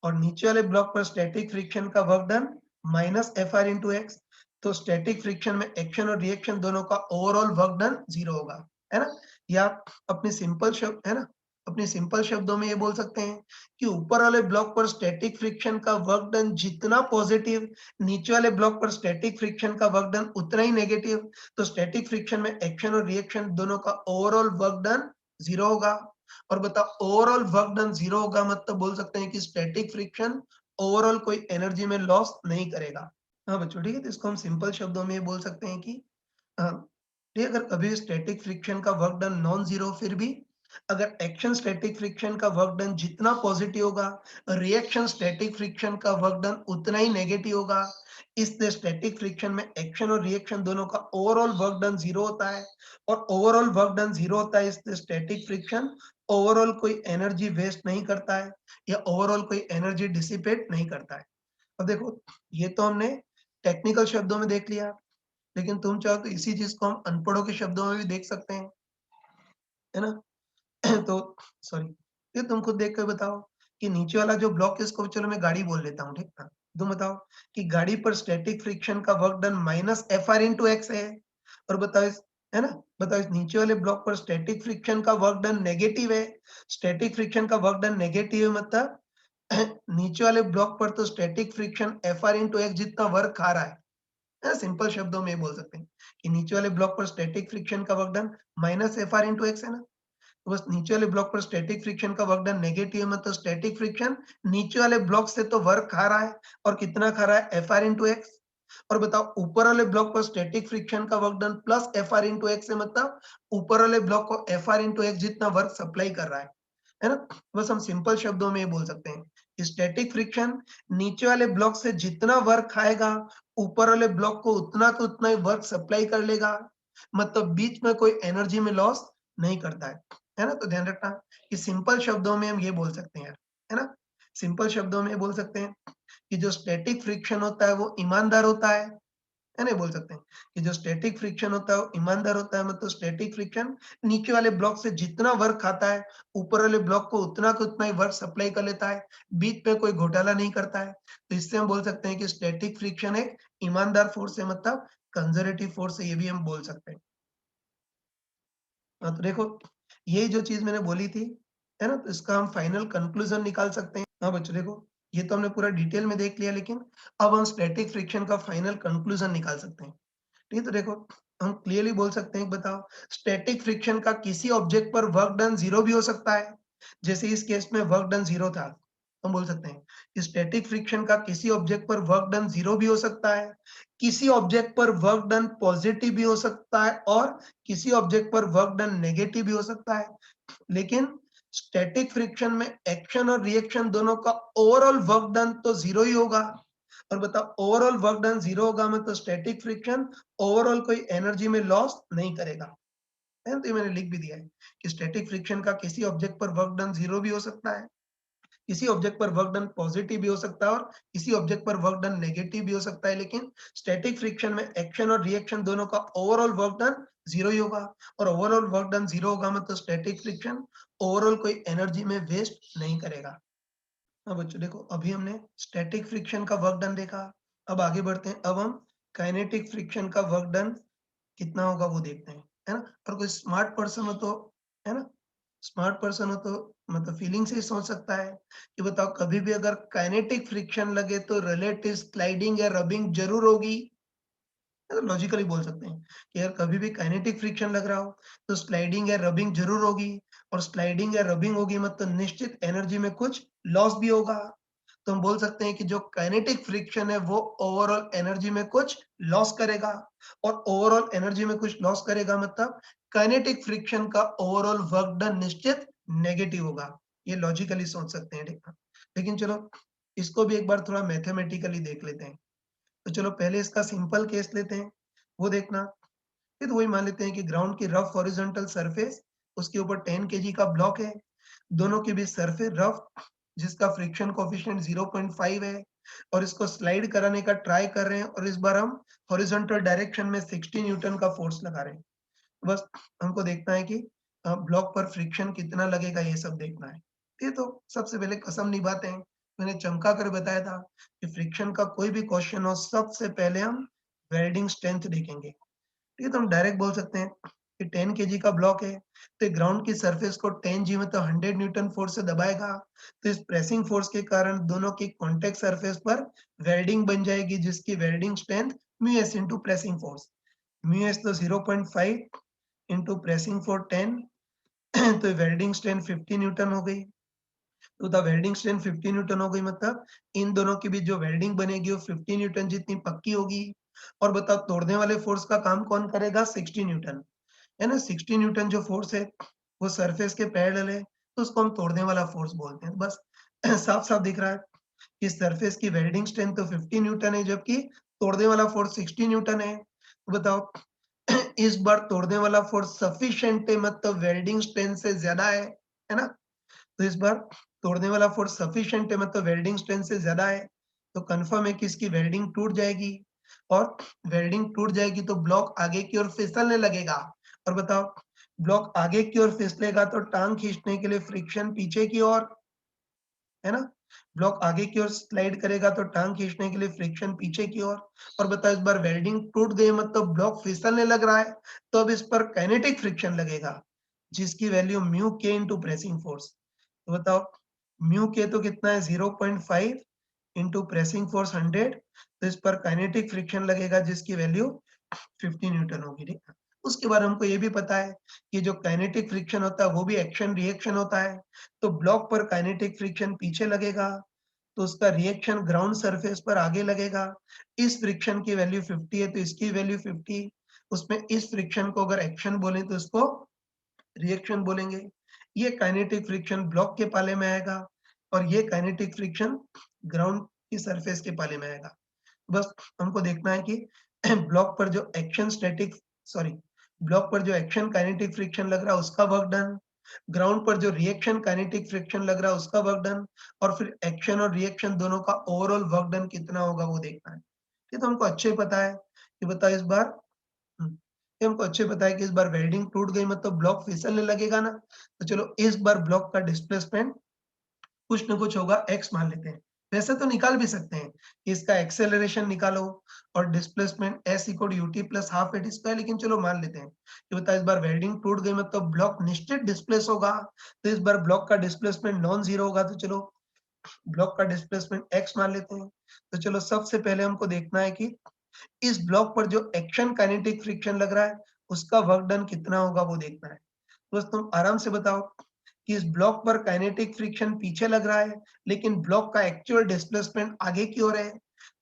और नीचे वाले ब्लॉक पर स्टैटिक फ्रिक्शन का work done minus FR into x. तो स्टैटिक फ्रिक्शन में एक्शन और रिएक्शन दोनों का ओवरऑल वर्क डन 0 होगा, है ना। या अपने सिंपल शब्द, है ना, अपने सिंपल शब्दों में ये बोल सकते हैं कि ऊपर वाले ब्लॉक पर स्टैटिक फ्रिक्शन का वर्क डन जितना पॉजिटिव, नीचे वाले ब्लॉक पर स्टैटिक फ्रिक्शन का वर्क डन उतना ही नेगेटिव। तो स्टैटिक फ्रिक्शन में एक्शन और रिएक्शन दोनों का ओवरऑल वर्क डन 0 होगा। और बताओ ओवरऑल वर्क डन 0 होगा मतलब बोल सकते हैं कि स्टैटिक फ्रिक्शन ओवरऑल कोई एनर्जी में लॉस नहीं करेगा। हाँ बच्चों, ठीक है, तो इसको हम सिंपल शब्दों में ये बोल सकते हैं कि ठीक है, अगर कभी स्टैटिक फ्रिक्शन का वर्क डन नॉन जीरो, फिर भी अगर एक्शन स्टैटिक फ्रिक्शन का वर्क डन जितना पॉजिटिव होगा, रिएक्शन स्टैटिक फ्रिक्शन का वर्क डन उतना ही नेगेटिव होगा। इसलिए स्टैटिक फ्रिक्शन में एक्शन और रिएक्शन दोनों का ओवरऑल वर्क डन 0 होता है, और ओवरऑल वर्क डन 0 होता है इसलिए स्टैटिक फ्रिक्शन ओवरऑल कोई एनर्जी वेस्ट नहीं करता है या ओवरऑल कोई एनर्जी डिसिपेट नहीं करता है। अब देखो ये तो हमने टेक्निकल शब्दों में देख लिया, लेकिन तुम चाहो तो इसी चीज को हम अनपढ़ों के शब्दों में भी देख सकते हैं, है ना। तो सॉरी, ये तुम खुद देख कर बताओ कि नीचे वाला जो ब्लॉक है इसको चलो मैं गाड़ी बोल लेता हूँ, ठीक है। तुम बताओ कि गाड़ी पर स्टैटिक फ्रिक्शन का work done minus FR into x है, और बताओ इस, है ना, बताओ इस नीचे वाले ब्लॉक पर स्टैटिक फ्रिक्शन का वर्क डन नेगेटिव है। स्टैटिक फ्रिक्शन का वर्क डन नेगेटिव है मतलब नीचे वाले ब्लॉक पर तो static friction FR into x जितना वर्क खा रहा है। सिंपल शब्दों में बोल सकते हैं कि नीचे वाले ब्लॉक पर स्टैटिक फ्रिक्शन का work done minus FR into x है ना। तो बस नीचे वाले ब्लॉक पर स्टैटिक फ्रिक्शन का वर्क डन नेगेटिव है मतलब स्टैटिक फ्रिक्शन नीचे वाले ब्लॉक से तो वर्क खा रहा है, और कितना खा रहा है, FR इंटू एक्स। और बताओ ऊपर वाले ब्लॉक पर स्टैटिक फ्रिक्शन का work done plus FR into x है मतलब ऊपर वाले ब्लॉक को FR इंटू एक्स जितना वर्क सप्लाई कर रहा है ना। बस हम सिंपल शब्दों में ये बोल सकते हैं कि स्टैटिक फ्रिक्शन नीचे वाले ब्लॉक से जितना वर्क खाएगा ऊपर वाले ब्लॉक को उतना का उतना ही वर्क सप्लाई कर लेगा, मतलब बीच में कोई एनर्जी में लॉस नहीं करता है ना। तो ध्यान रखना कि सिंपल शब्दों में हम ये बोल सकते हैं, है ना। सिंपल शब्दों में ये बोल सकते हैं कि जो स्टैटिक फ्रिक्शन होता है वो ईमानदार होता है ना। बोल सकते हैं कि जो स्टैटिक फ्रिक्शन होता है वो ईमानदार होता है, मतलब स्टैटिक फ्रिक्शन नीचे वाले ब्लॉक से जितना वर्क खाता है ऊपर वाले ब्लॉक को उतना का उतना ही वर्क सप्लाई कर लेता है, बीच में कोई घोटाला नहीं करता है। तो इससे हम बोल सकते हैं कि स्टैटिक फ्रिक्शन एक ईमानदार फोर्स है, मतलब कंजर्वेटिव फोर्स है, ये भी हम बोल सकते हैं। हाँ, तो देखो ये जो चीज मैंने बोली थी, है ना, तो इसका हम फाइनल कंक्लूजन निकाल सकते हैं। हाँ बच्चों देखो ये तो हमने पूरा डिटेल में देख लिया, लेकिन अब हम स्टैटिक फ्रिक्शन का फाइनल कंक्लूजन निकाल सकते हैं। ठीक है, तो देखो हम क्लियरली बोल सकते हैं कि बताओ स्टैटिक फ्रिक्शन का किसी ऑब्जेक्ट पर वर्क डन 0 भी हो सकता है, जैसे इस केस में वर्क डन 0 था। हम बोल सकते हैं कि स्टैटिक फ्रिक्शन का किसी ऑब्जेक्ट पर वर्क डन 0 भी हो सकता है, किसी ऑब्जेक्ट पर वर्क डन पॉजिटिव भी हो सकता है, और किसी ऑब्जेक्ट पर वर्क डन नेगेटिव भी हो सकता है। लेकिन स्टैटिक फ्रिक्शन में एक्शन और रिएक्शन दोनों का ओवरऑल वर्क डन तो 0 ही होगा, और बताओ ओवरऑल वर्क डन जीरो होगा, मतलब स्टैटिक फ्रिक्शन ओवरऑल कोई एनर्जी में लॉस नहीं करेगा, है ना? तो ये मैंने लिख भी दिया है कि स्टैटिक फ्रिक्शन का किसी ऑब्जेक्ट पर वर्क डन जीरो भी हो सकता है, किसी ऑब्जेक्ट पर वर्क डन पॉजिटिव भी हो सकता है और किसी ऑब्जेक्ट पर वर्क डन नेगेटिव भी हो सकता है, लेकिन स्टैटिक फ्रिक्शन में एक्शन और रिएक्शन दोनों का ओवरऑल वर्क डन जीरो ही होगा, और ओवरऑल वर्क डन जीरो होगा मतलब स्टैटिक फ्रिक्शन ओवरऑल कोई एनर्जी में वेस्ट नहीं करेगा। अब बच्चों देखो, अभी हमने स्टैटिक फ्रिक्शन का वर्क डन देखा, अब आगे बढ़ते हैं, अब हम काइनेटिक फ्रिक्शन का वर्क डन कितना होगा वो देखते हैं, है ना? और कोई स्मार्ट पर्सन हो तो, है ना, स्मार्ट पर्सन हो तो मतलब फीलिंग से ही सोच सकता है कि बताओ कभी भी अगर काइनेटिक फ्रिक्शन लगे तो रिलेटिव स्लाइडिंग या रबिंग जरूर होगी। लॉजिकली बोल सकते हैं कि अगर कभी भी काइनेटिक फ्रिक्शन लग रहा हो तो स्लाइडिंग या रबिंग जरूर होगी, और स्लाइडिंग या रबिंग होगी मतलब निश्चित एनर्जी में कुछ लॉस भी होगा। तो हम बोल सकते हैं कि जो काइनेटिक फ्रिक्शन है वो ओवरऑल एनर्जी में कुछ लॉस करेगा, और ओवरऑल एनर्जी में कुछ लॉस करेगा मतलब काइनेटिक फ्रिक्शन का ओवरऑल वर्क डन निश्चित नेगेटिव होगा। ये लॉजिकली सोच सकते हैं, ठीक है? लेकिन चलो इसको भी एक बार थोड़ा मैथमेटिकली देख लेते हैं। तो चलो पहले इसका सिंपल केस लेते हैं, वो देखना। फिर वही मान लेते हैं कि ग्राउंड की रफ हॉरिजॉन्टल सरफेस, उसके ऊपर 10 केजी का ब्लॉक है, दोनों के बीच सरफेस रफ जिसका फ्रिक्शन कोएफिशिएंट 0.5 है, और इसको स्लाइड कराने का ट्राई कर रहे हैं, और इस बार हम हॉरिजॉन्टल डायरेक्शन में 60 न्यूटन का फोर्स लगा रहे हैं। बस हमको देखना है कि ब्लॉक पर फ्रिक्शन कितना लगेगा, ये सब देखना है। ये तो सबसे पहले कसम निभाते हैं, मैंने चमका कर बताया था कि फ्रिक्शन का कोई भी क्वेश्चन हो सबसे पहले हम वेल्डिंग स्ट्रेंथ देखेंगे। ठीक है, तो हम डायरेक्ट बोल सकते हैं कि 10 केजी का ब्लॉक है, तो ग्राउंड की सरफेस को 10 जी मतलब 100 न्यूटन फोर्स से दबाएगा, तो इस प्रेसिंग फोर्स के कारण दोनों की कॉन्टैक्ट सरफेस पर वेल्डिंग बन जाएगी, जिसकी welding strength mu S into pressing force. Mu S तो 0.5 इंटू प्रेसिंग फोर 10 तो वेल्डिंग स्ट्रेंथ 50 न्यूटन हो गई। तो द वेल्डिंग स्ट्रेंथ 50 न्यूटन हो गई, मतलब इन दोनों के बीच जो वेल्डिंग बनेगी वो 50 न्यूटन जितनी पक्की होगी। और बताओ तोड़ने वाले फोर्स का काम कौन करेगा? 60 न्यूटन, है ना? 60 न्यूटन जो फोर्स है वो सरफेस के पैरेलल है, तो उसको हम तोड़ने वाला फोर्स बोलते हैं। बस साफ साफ दिख रहा है कि सरफेस की वेल्डिंग स्ट्रेंथ तो 50 न्यूटन है, जबकि तोड़ने वाला फोर्स 60 न्यूटन है। तो बताओ इस बार तोड़ने वाला फोर्स सफिशिएंट है, मतलब वेल्डिंग स्ट्रेंथ से ज्यादा है ना? तो इस बार तोड़ने वाला फोर्स सफिशिएंट है, मतलब वेल्डिंग स्ट्रेंथ से ज्यादा है, तो कंफर्म है कि इसकी वेल्डिंग टूट जाएगी, और वेल्डिंग टूट जाएगी तो ब्लॉक आगे की ओर फिसलने लगेगा। और बताओ ब्लॉक आगे की ओर फिसलेगा तो टांग खींचने के लिए फ्रिक्शन पीछे की ओर, है ना? ब्लॉक आगे की ओर स्लाइड करेगा तो टांग खींचने के लिए फ्रिक्शन पीछे की ओर। और बताओ इस बार वेल्डिंग टूट गई मतलब ब्लॉक फिसलने लग रहा है, तो अब इस पर काइनेटिक फ्रिक्शन लगेगा, जिसकी वैल्यू म्यू के इंटू प्रेसिंग फोर्स। तो बताओ म्यू के तो कितना है? 0.5 इंटू प्रेसिंग फोर्स 100, तो इस पर काइनेटिक फ्रिक्शन लगेगा जिसकी वैल्यू 50 न्यूटन होगी, ठीक है? उसके बाद हमको ये भी पता है कि जो काइनेटिक फ्रिक्शन होता है वो भी एक्शन रिएक्शन होता है, तो ब्लॉक पर काइनेटिक फ्रिक्शन पीछे लगेगा, तो उसका रिएक्शन ग्राउंड सरफेस पर आगे लगेगा। इस फ्रिक्शन की वैल्यू 50 है तो इसकी वैल्यू 50, उसमें इस फ्रिक्शन को अगर एक्शन बोले तो इसको रिएक्शन बोलेंगे। ये काइनेटिक फ्रिक्शन ब्लॉक के पाले में आएगा, और ये काइनेटिक फ्रिक्शन ग्राउंड की सरफेस के पाले में आएगा। बस हमको देखना है कि ब्लॉक पर जो एक्शन स्टैटिक सॉरी ब्लॉक पर जो एक्शन काइनेटिक फ्रिक्शन लग रहा है उसका वर्क डन, ग्राउंड पर जो रिएक्शन काइनेटिक फ्रिक्शन लग रहा है उसका वर्क डन, और फिर एक्शन और रिएक्शन दोनों का ओवरऑल वर्क डन कितना होगा वो देखना है। ये तो हमको अच्छे पता है कि बताओ इस बार ये हमको अच्छे पता है कि इस बार वेल्डिंग टूट गई मतलब ब्लॉक फिसलने लगेगा ना, तो चलो इस बार ब्लॉक का डिस्प्लेसमेंट कुछ ना कुछ होगा, एक्स मान लेते हैं। वैसे तो निकाल भी सकते हैं कि इसका एक्सेलरेशन निकालो और displacement s equal u t plus half at square, लेकिन चलो मान लेते हैं कि बता इस बार वेल्डिंग टूट गई मतलब ब्लॉक निश्चित डिस्प्लेस होगा, तो इस बार ब्लॉक का डिस्प्लेसमेंट नॉन जीरो होगा, तो चलो ब्लॉक का डिस्प्लेसमेंट एक्स मान लेते हैं। तो चलो सबसे पहले हमको देखना है कि इस ब्लॉक पर जो एक्शन काइनेटिक फ्रिक्शन लग रहा है उसका वर्क डन कितना होगा वो देखना है। बस तुम आराम से बताओ कि इस ब्लॉक पर काइनेटिक फ्रिक्शन पीछे लग रहा है, लेकिन ब्लॉक का एक्चुअल डिस्प्लेसमेंट आगे की ओर है,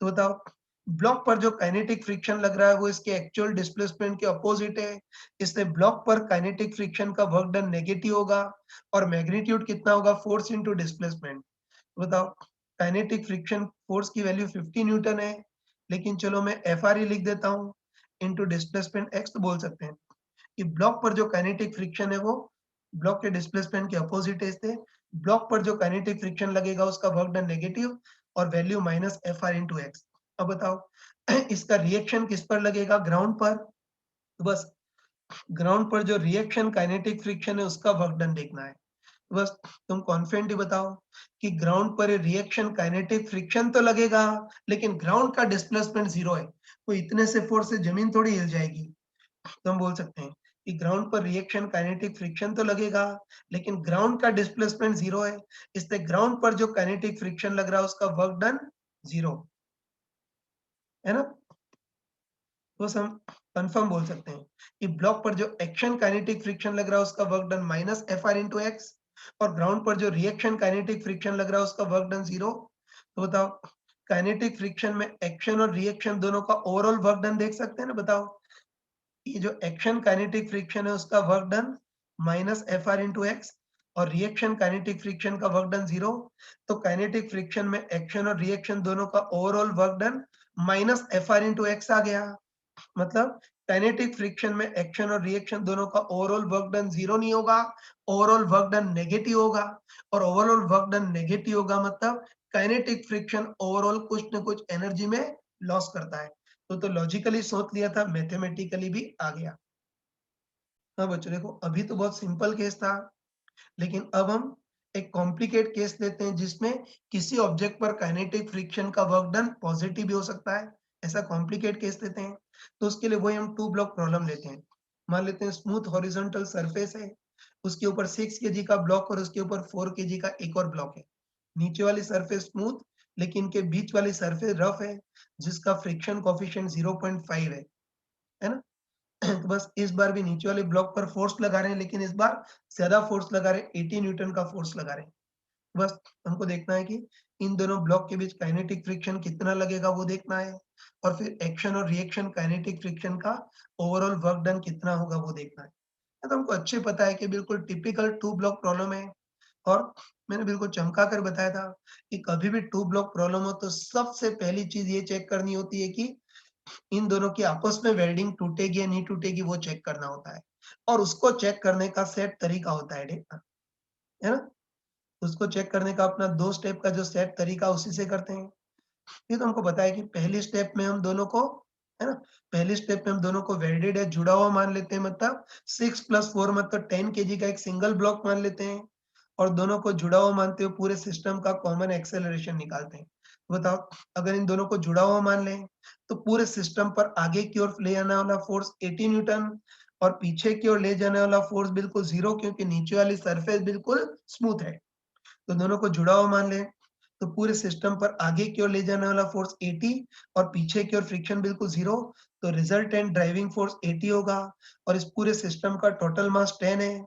तो बताओ ब्लॉक पर जो काइनेटिक फ्रिक्शन लग रहा है वो इसके एक्चुअल डिस्प्लेसमेंट के अपोजिट है, इसलिए ब्लॉक पर काइनेटिक फ्रिक्शन का वर्क डन नेगेटिव होगा, और मैग्नीट्यूड कितना होगा? Force into displacement. बताओ काइनेटिक फ्रिक्शन फोर्स की वैल्यू 50 न्यूटन है, लेकिन चलो मैं FRE लिख देता हूँ इनटू डिस्प्लेसमेंट x, तो बोल सकते हैं कि ब्लॉक पर जो काइनेटिक फ्रिक्शन है वो ब्लॉक के डिस्प्लेसमेंट के अपोजिट थे। ब्लॉक पर जो काइनेटिक फ्रिक्शन लगेगा उसका वर्क डन नेगेटिव और value minus FR into x. अब बताओ इसका रिएक्शन किस पर लगेगा? ग्राउंड पर। तो बस ग्राउंड पर जो रिएक्शन काइनेटिक फ्रिक्शन है उसका वर्क डन देखना है। बस तुम कॉन्फिडेंटली बताओ कि ग्राउंड पर रिएक्शन काइनेटिक फ्रिक्शन तो लगेगा, लेकिन ग्राउंड का डिस्प्लेसमेंट 0 है। कोई इतने से फोर्स से जमीन थोड़ी हिल जाएगी। तो हम बोल सकते हैं कि ग्राउंड पर रिएक्शन काइनेटिक फ्रिक्शन तो लगेगा, लेकिन ग्राउंड का डिस्प्लेसमेंट 0 है। इससे ग्राउंड पर जो काइनेटिक फ्रिक्शन लग रहा है उसका वर्क डन 0 है ना। बस हम कंफर्म बोल सकते हैं कि ब्लॉक पर जो एक्शन काइनेटिक फ्रिक्शन लग रहा है उसका work done minus FR into x, और ग्राउंड पर जो रिएक्शन काइनेटिक फ्रिक्शन लग रहा है उसका वर्क डन 0। तो बताओ काइनेटिक फ्रिक्शन में एक्शन और रिएक्शन दोनों का ओवरऑल वर्क डन देख सकते हैं ना। बताओ ये जो एक्शन काइनेटिक फ्रिक्शन है उसका work done minus FR into x, और रिएक्शन काइनेटिक फ्रिक्शन का वर्क डन 0। तो काइनेटिक फ्रिक्शन में एक्शन और रिएक्शन दोनों का overall work done minus FR into x आ गया। मतलब काइनेटिक फ्रिक्शन में एक्शन और रिएक्शन दोनों का ओवरऑल वर्क डन 0 नहीं होगा, ओवरऑल वर्क डन नेगेटिव होगा। और ओवरऑल वर्क डन नेगेटिव होगा मतलब काइनेटिक फ्रिक्शन ओवरऑल कुछ न कुछ एनर्जी में लॉस करता है। तो लॉजिकली सोच लिया था, मैथमेटिकली भी आ गया। हाँ बच्चों देखो, अभी तो बहुत सिंपल केस था, लेकिन अब हम एक कॉम्प्लिकेट केस लेते हैं जिसमें किसी ऑब्जेक्ट पर काइनेटिक फ्रिक्शन का वर्क डन पॉजिटिव भी हो सकता है। ऐसा कॉम्प्लिकेट केस लेते हैं, तो उसके लिए वही हम 2 ब्लॉक प्रॉब्लम लेते हैं। मान लेते हैं स्मूथ हॉरिजॉन्टल सरफेस है, उसके ऊपर 6 केजी का ब्लॉक और उसके ऊपर 4 केजी का एक और ब्लॉक है। नीचे वाली सरफेस स्मूथ, लेकिन इनके बीच वाली सरफेस रफ है, जिसका फ्रिक्शन कोएफिशिएंट 0.5 है ना। तो बस इस बार भी नीचे वाले ब्लॉक पर फोर्स लगा रहे हैं, लेकिन इस बार ज्यादा फोर्स लगा रहे हैं, 80 न्यूटन का फोर्स लगा रहे हैं। बस हमको देखना है कि इन दोनों ब्लॉक के बीच काइनेटिक फ्रिक्शन कितना लगेगा वो देखना है, और फिर एक्शन और रिएक्शन काइनेटिक फ्रिक्शन का ओवरऑल वर्क डन कितना होगा वो देखना है। तो हमको अच्छे पता है कि बिल्कुल टिपिकल 2 ब्लॉक प्रॉब्लम है, और मैंने बिल्कुल चमका कर बताया था कि कभी भी 2 ब्लॉक प्रॉब्लम हो तो सबसे पहली चीज ये चेक करनी होती है कि इन दोनों की आपस में वेल्डिंग टूटेगी या नहीं टूटेगी वो चेक करना होता है, और उसको चेक करने का सेट तरीका होता है है ना। उसको चेक करने का अपना 2 स्टेप का जो सेट तरीका उसी से करते हैं। ये तो हमको पता है कि पहली स्टेप में हम दोनों को, है ना, पहली स्टेप में हम दोनों को वेल्डेड है, जुड़ा हुआ मान लेते हैं। मतलब 6 + 4 मतलब 10 केजी का एक सिंगल ब्लॉक मान लेते हैं, और दोनों को जुड़ा हुआ मानते हुए पूरे सिस्टम का कॉमन एक्सेलरेशन निकालते हैं। बताओ अगर इन दोनों को जुड़ा हुआ मान लें तो पूरे सिस्टम पर आगे की ओर ले जाने वाला फोर्स 80 न्यूटन, और पीछे की ओर ले जाने वाला फोर्स बिल्कुल 0, क्योंकि नीचे वाली सरफेस बिल्कुल स्मूथ है। तो दोनों को जुड़ा हुआ मान लें तो पूरे सिस्टम पर आगे की ओर ले जाने वाला फोर्स 80 और पीछे की ओर फ्रिक्शन बिल्कुल 0। तो रिजल्टेंट ड्राइविंग फोर्स 80 होगा, और इस पूरे सिस्टम का टोटल मास 10 है।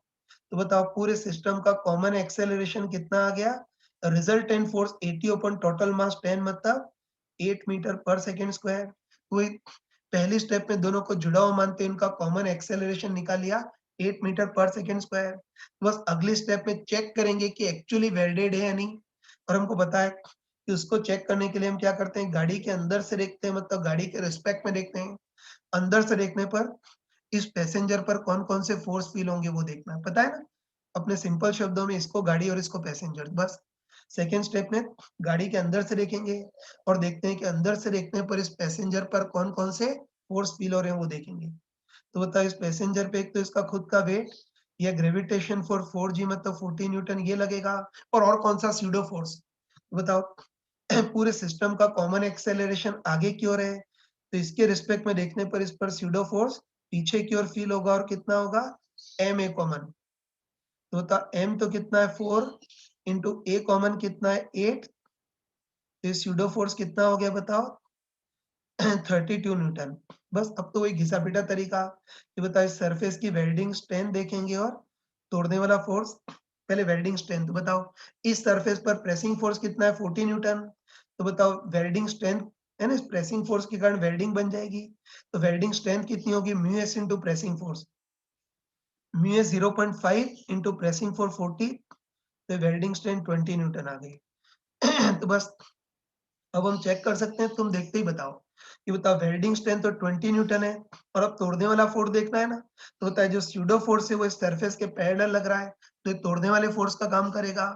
तो बताओ पूरे सिस्टम का कॉमन एक्सेलरेशन कितना आ गया? Resultant force 80 upon total mass 10 मतलब 8 मीटर पर सेकंड स्क्वायर। तो पहली स्टेप में दोनों को जुड़ा हुआ मानते हैं, इनका कॉमन एक्सेलरेशन निकाल लिया 8 मीटर पर सेकंड स्क्वायर। बस अगली स्टेप में चेक करेंगे कि एक्चुअली वेल्डेड है या नहीं, और हमको पता है कि उसको चेक करने के लिए हम क्या करते हैं, गाड़ी के अंदर से देखते हैं, मतलब गाड़ी के रिस्पेक्ट में देखते हैं। अंदर से देखने पर इस पैसेंजर पर कौन-कौन से फोर्स फील होंगे वो देखना है, पता है ना? अपने सिंपल शब्दों में इसको गाड़ी और इसको पैसेंजर। बस सेकंड स्टेप में गाड़ी के अंदर से देखेंगे, और देखते हैं कि अंदर से देखने पर इस पैसेंजर पर कौन-कौन से फोर्स फील हो रहे हैं वो देखेंगे। तो बताओ इस पैसेंजर पे एक तो इसका खुद का वेट या ग्रेविटेशन फोर्स 4g मतलब 40 न्यूटन ये लगेगा, और कौन सा स्यूडो फोर्स। बताओ पूरे सिस्टम का कॉमन एक्सेलरेशन आगे की ओर है, तो इसके रिस्पेक्ट में देखने पर इस पर स्यूडो फोर्स पीछे की ओर फील होगा, और कितना होगा? M a common. तो बता एम तो कितना है 4 इंटू ए कॉमन कितना है 8। तो स्यूडो फोर्स कितना हो गया बताओ? 32 न्यूटन। बस अब तो वही घिसा पिटा तरीका कि बताओ इस सरफेस की वेल्डिंग स्ट्रेंथ देखेंगे और तोड़ने वाला फोर्स। पहले वेल्डिंग स्ट्रेंथ बताओ, इस सरफेस पर प्रेसिंग फोर्स कितना है 40 न्यूटन। तो बताओ वेल्डिंग स्ट्रेंथ, है ना, इस प्रेसिंग फोर्स के कारण वेल्डिंग बन जाएगी। तो वेल्डिंग स्ट्रेंथ कितनी होगी? Mu S into pressing force. Mu S 0.5 into pressing force 40, तो वेल्डिंग स्ट्रेंथ 20 न्यूटन आ गई। तो बस अब हम चेक कर सकते हैं, तुम देखते ही बताओ कि बताओ वेल्डिंग स्ट्रेंथ तो 20 न्यूटन है और अब तोड़ने वाला फोर्स देखना है ना, तो होता है जो स्यूडो फोर्स है वो इस सरफेस के पैरेलल लग रहा है, तो ये तोड़ने वाले फोर्स का काम करेगा।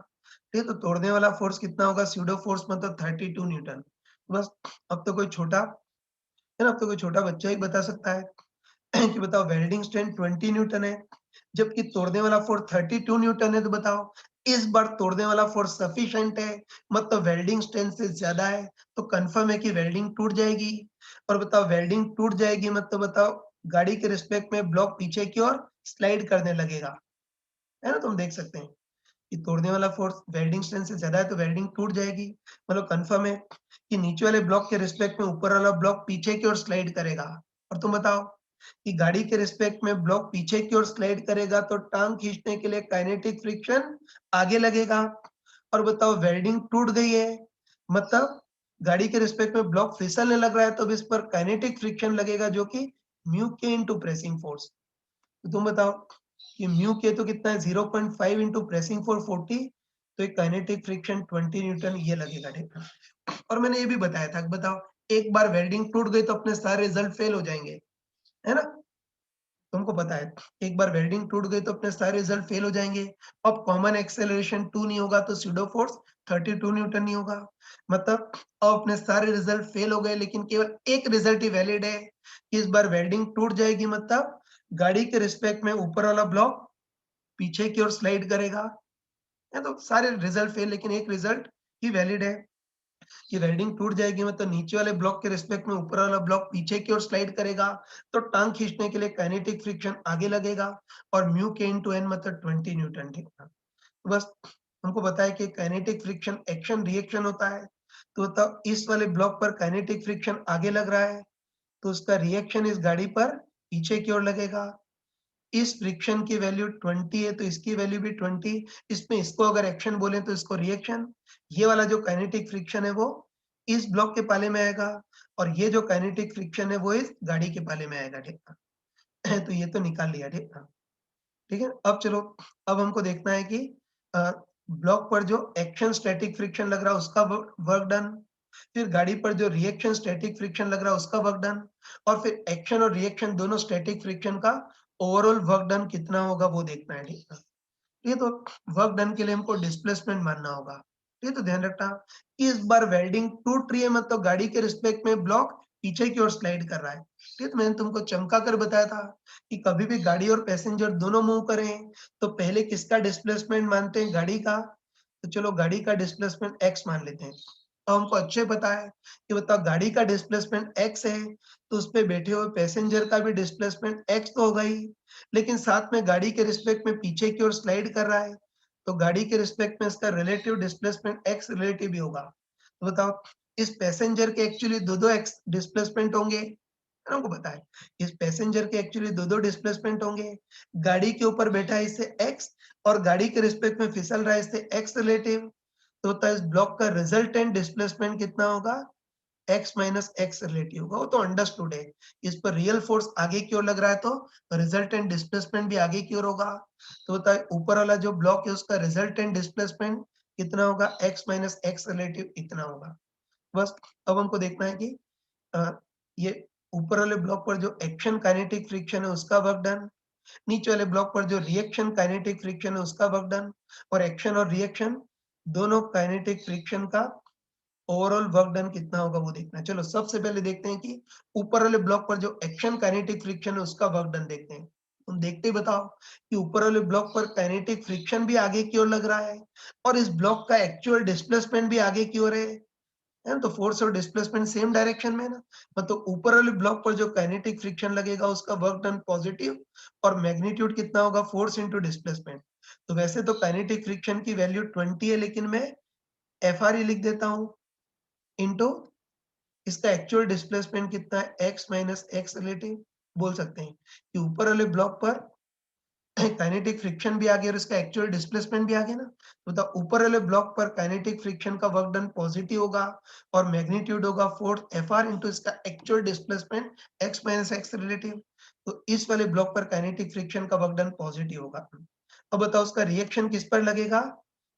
ठीक है, तो तोड़ने वाला फोर्स कितना होगा, स्यूडो फोर्स मतलब 32 न्यूटन। बस अब तो कोई छोटा है ना, अब तो कोई छोटा बच्चा ही बता सकता है कि बताओ वेल्डिंग स्ट्रेंथ 20 न्यूटन है, जबकि तोड़ने वाला फोर्स 32 न्यूटन है, तो बताओ इस बार तोड़ने वाला फोर्स सफिशिएंट है, मतलब वेल्डिंग स्ट्रेंथ से ज्यादा है, तो कंफर्म है कि वेल्डिंग टूट जाएगी। और बताओ वेल्डिंग टूट जाएगी मतलब बताओ गाड़ी के रिस्पेक्ट में ब्लॉक पीछे की ओर स्लाइड करने लगेगा, है ना, तुम देख सकते हैं कि तोड़ने वाला फोर्स वेल्डिंग स्ट्रेंथ से ज्यादा है तो वेल्डिंग टूट जाएगी, मतलब कंफर्म है कि नीचे वाले ब्लॉक के रिस्पेक्ट में ऊपर वाला ब्लॉक पीछे की ओर स्लाइड करेगा। और तुम बताओ कि गाड़ी के रिस्पेक्ट में ब्लॉक पीछे की ओर स्लाइड करेगा तो टांग खींचने के लिए काइनेटिक फ्रिक्शन आगे लगेगा। और बताओ वेल्डिंग टूट गई है, मतलब गाड़ी के रिस्पेक्ट में ब्लॉक फिसलने लग रहा है, तो अब इस पर काइनेटिक फ्रिक्शन लगेगा जो कि म्यू के इनटू प्रेसिंग फोर्स। तो तुम बताओ कि म्यू के तो कितना है, 0.5 इंटू प्रेसिंग फोर्स 40, तो एक काइनेटिक फ्रिक्शन 20 न्यूटन ये लगेगा। ठीक है, और मैंने ये भी बताया था कि बताओ एक बार वेल्डिंग टूट गई तो अपने सारे रिजल्ट फेल हो जाएंगे, है ना, तुमको पता है एक बार वेल्डिंग टूट गई तो अपने सारे रिजल्ट फेल हो जाएंगे। अब कॉमन एक्सेलरेशन 2 नहीं होगा तो स्यूडो फोर्स 32 न्यूटन नहीं होगा, मतलब अब अपने सारे रिजल्ट फेल हो गए, लेकिन केवल एक रिजल्ट ही वैलिड है कि इस बार वेल्डिंग टूट जाएगी, मतलब गाड़ी के रिस्पेक्ट में ऊपर वाला ब्लॉक पीछे की ओर स्लाइड करेगा। है तो सारे रिजल्ट फेल, लेकिन एक रिजल्ट ही वैलिड है कि वेल्डिंग टूट जाएगी, मतलब नीचे वाले ब्लॉक के रिस्पेक्ट में ऊपर वाला ब्लॉक पीछे की ओर स्लाइड करेगा, तो टांग खींचने के लिए काइनेटिक फ्रिक्शन आगे लगेगा और म्यू के इनटू एन मतलब 20 न्यूटन। ठीक है, तो बस हमको बताया कि काइनेटिक फ्रिक्शन एक्शन रिएक्शन होता है, तो तब इस वाले ब्लॉक पर काइनेटिक फ्रिक्शन आगे लग रहा है, तो उसका रिएक्शन इस गाड़ी पर पीछे की ओर लगेगा। इस फ्रिक्शन की वैल्यू 20 है तो इसकी वैल्यू भी 20, इसमें इसको अगर एक्शन बोले तो इसको रिएक्शन, ये वाला जो काइनेटिक फ्रिक्शन है वो इस ब्लॉक के पाले में आएगा और ये जो काइनेटिक फ्रिक्शन है वो इस गाड़ी के पाले में आएगा। ठीक है, तो ये तो निकाल लिया। ठीक है, ठीक है, अब चलो अब हमको देखना है कि ब्लॉक पर जो एक्शन स्टैटिक फ्रिक्शन लग रहा है उसका वर्क डन, फिर गाड़ी पर जो रिएक्शन स्टैटिक फ्रिक्शन लग रहा है उसका वर्क डन, और फिर एक्शन और रिएक्शन दोनों स्टैटिक फ्रिक्शन का ओवरऑल वर्क डन कितना होगा वो देखना है। ठीक है, ये तो वर्क डन के लिए हमको डिस्प्लेसमेंट मानना होगा। ये तो ध्यान रखना कि इस बार वेल्डिंग टूट रही है, मतलब गाड़ी के रिस्पेक्ट में ब्लॉक पीछे की ओर स्लाइड कर रहा है। ठीक है, मैंने तुमको चमका कर बताया था कि कभी भी गाड़ी और पैसेंजर दोनों मूव करें तो पहले किसका डिस्प्लेसमेंट मानते हैं, गाड़ी का, तो चलो गाड़ी का डिस्प्लेसमेंट एक्स मान लेते हैं। तो हमको अच्छे पता है कि बताओ गाड़ी का डिस्प्लेसमेंट एक्स है, तो उसपे बैठे हुए पैसेंजर का भी डिस्प्लेसमेंट एक्स तो होगा ही, लेकिन साथ में गाड़ी के रिस्पेक्ट में पीछे की ओर स्लाइड कर रहा है, तो गाड़ी के रिस्पेक्ट में इसका रिलेटिव डिस्प्लेसमेंट एक्स रिलेटिव भी होगा। तो बताओ इस पैसेंजर के एक्चुअली दो एक्स डिस्प्लेसमेंट होंगे, हमको पता है इस पैसेंजर के एक्चुअली दो डिस्प्लेसमेंट होंगे, गाड़ी के ऊपर बैठा है इससे एक्स और गाड़ी के रिस्पेक्ट में फिसल रहा है इससे एक्स रिलेटिव, तो होता है इस ब्लॉक का रिजल्टेंट डिस्प्लेसमेंट कितना होगा, एक्स माइनस एक्स रिलेटिव होगा, वो तो अंडरस्टूड है। इस पर रियल फोर्स आगे की ओर लग रहा है तो रिजल्टेंट डिस्प्लेसमेंट भी आगे की ओर होगा, तो होता है ऊपर वाला जो ब्लॉक है उसका रिजल्टेंट डिस्प्लेसमेंट कितना होगा, एक्स माइनस एक्स रिलेटिव इतना होगा। बस अब हमको देखना है कि अ, ये ऊपर वाले ब्लॉक पर जो एक्शन काइनेटिक फ्रिक्शन है उसका वर्क डन, नीचे वाले ब्लॉक पर जो रिएक्शन काइनेटिक फ्रिक्शन है उसका वर्क डन, और एक्शन और रिएक्शन दोनों काइनेटिक फ्रिक्शन का ओवरऑल वर्क डन कितना होगा वो देखना है। चलो सबसे पहले देखते हैं कि ऊपर वाले ब्लॉक पर जो एक्शन काइनेटिक फ्रिक्शन है उसका वर्क डन देखते हैं। तुम देखते ही बताओ कि ऊपर वाले ब्लॉक पर काइनेटिक फ्रिक्शन भी आगे की ओर लग रहा है और इस ब्लॉक का एक्चुअल डिस्प्लेसमेंट भी आगे की ओर है ना, तो फोर्स और डिस्प्लेसमेंट सेम डायरेक्शन में है ना, मतलब ऊपर वाले ब्लॉक पर जो काइनेटिक फ्रिक्शन लगेगा उसका वर्क डन पॉजिटिव और मैग्नीट्यूड कितना होगा, फोर्स इंटू डिस्प्लेसमेंट। तो वैसे तो काइनेटिक फ्रिक्शन की वैल्यू 20 है, लेकिन मैं एफ आर लिख देता हूँ इंटू इसका एक्चुअल डिस्प्लेसमेंट कितना है, एक्स माइनस एक्स रिलेटिव। बोल सकते हैं कि ऊपर वाले ब्लॉक पर काइनेटिक फ्रिक्शन भी आ गया और इसका एक्चुअल डिस्प्लेसमेंट भी आ गया ना, तो द ऊपर वाले ब्लॉक पर काइनेटिक फ्रिक्शन का वर्क डन पॉजिटिव होगा और मैग्नीट्यूड होगा फोर्स एफ आर इंटू इसका actual displacement x minus x relative, तो इस वाले ब्लॉक पर काइनेटिक फ्रिक्शन का वर्क डन पॉजिटिव होगा। अब बताओ उसका रिएक्शन किस पर लगेगा,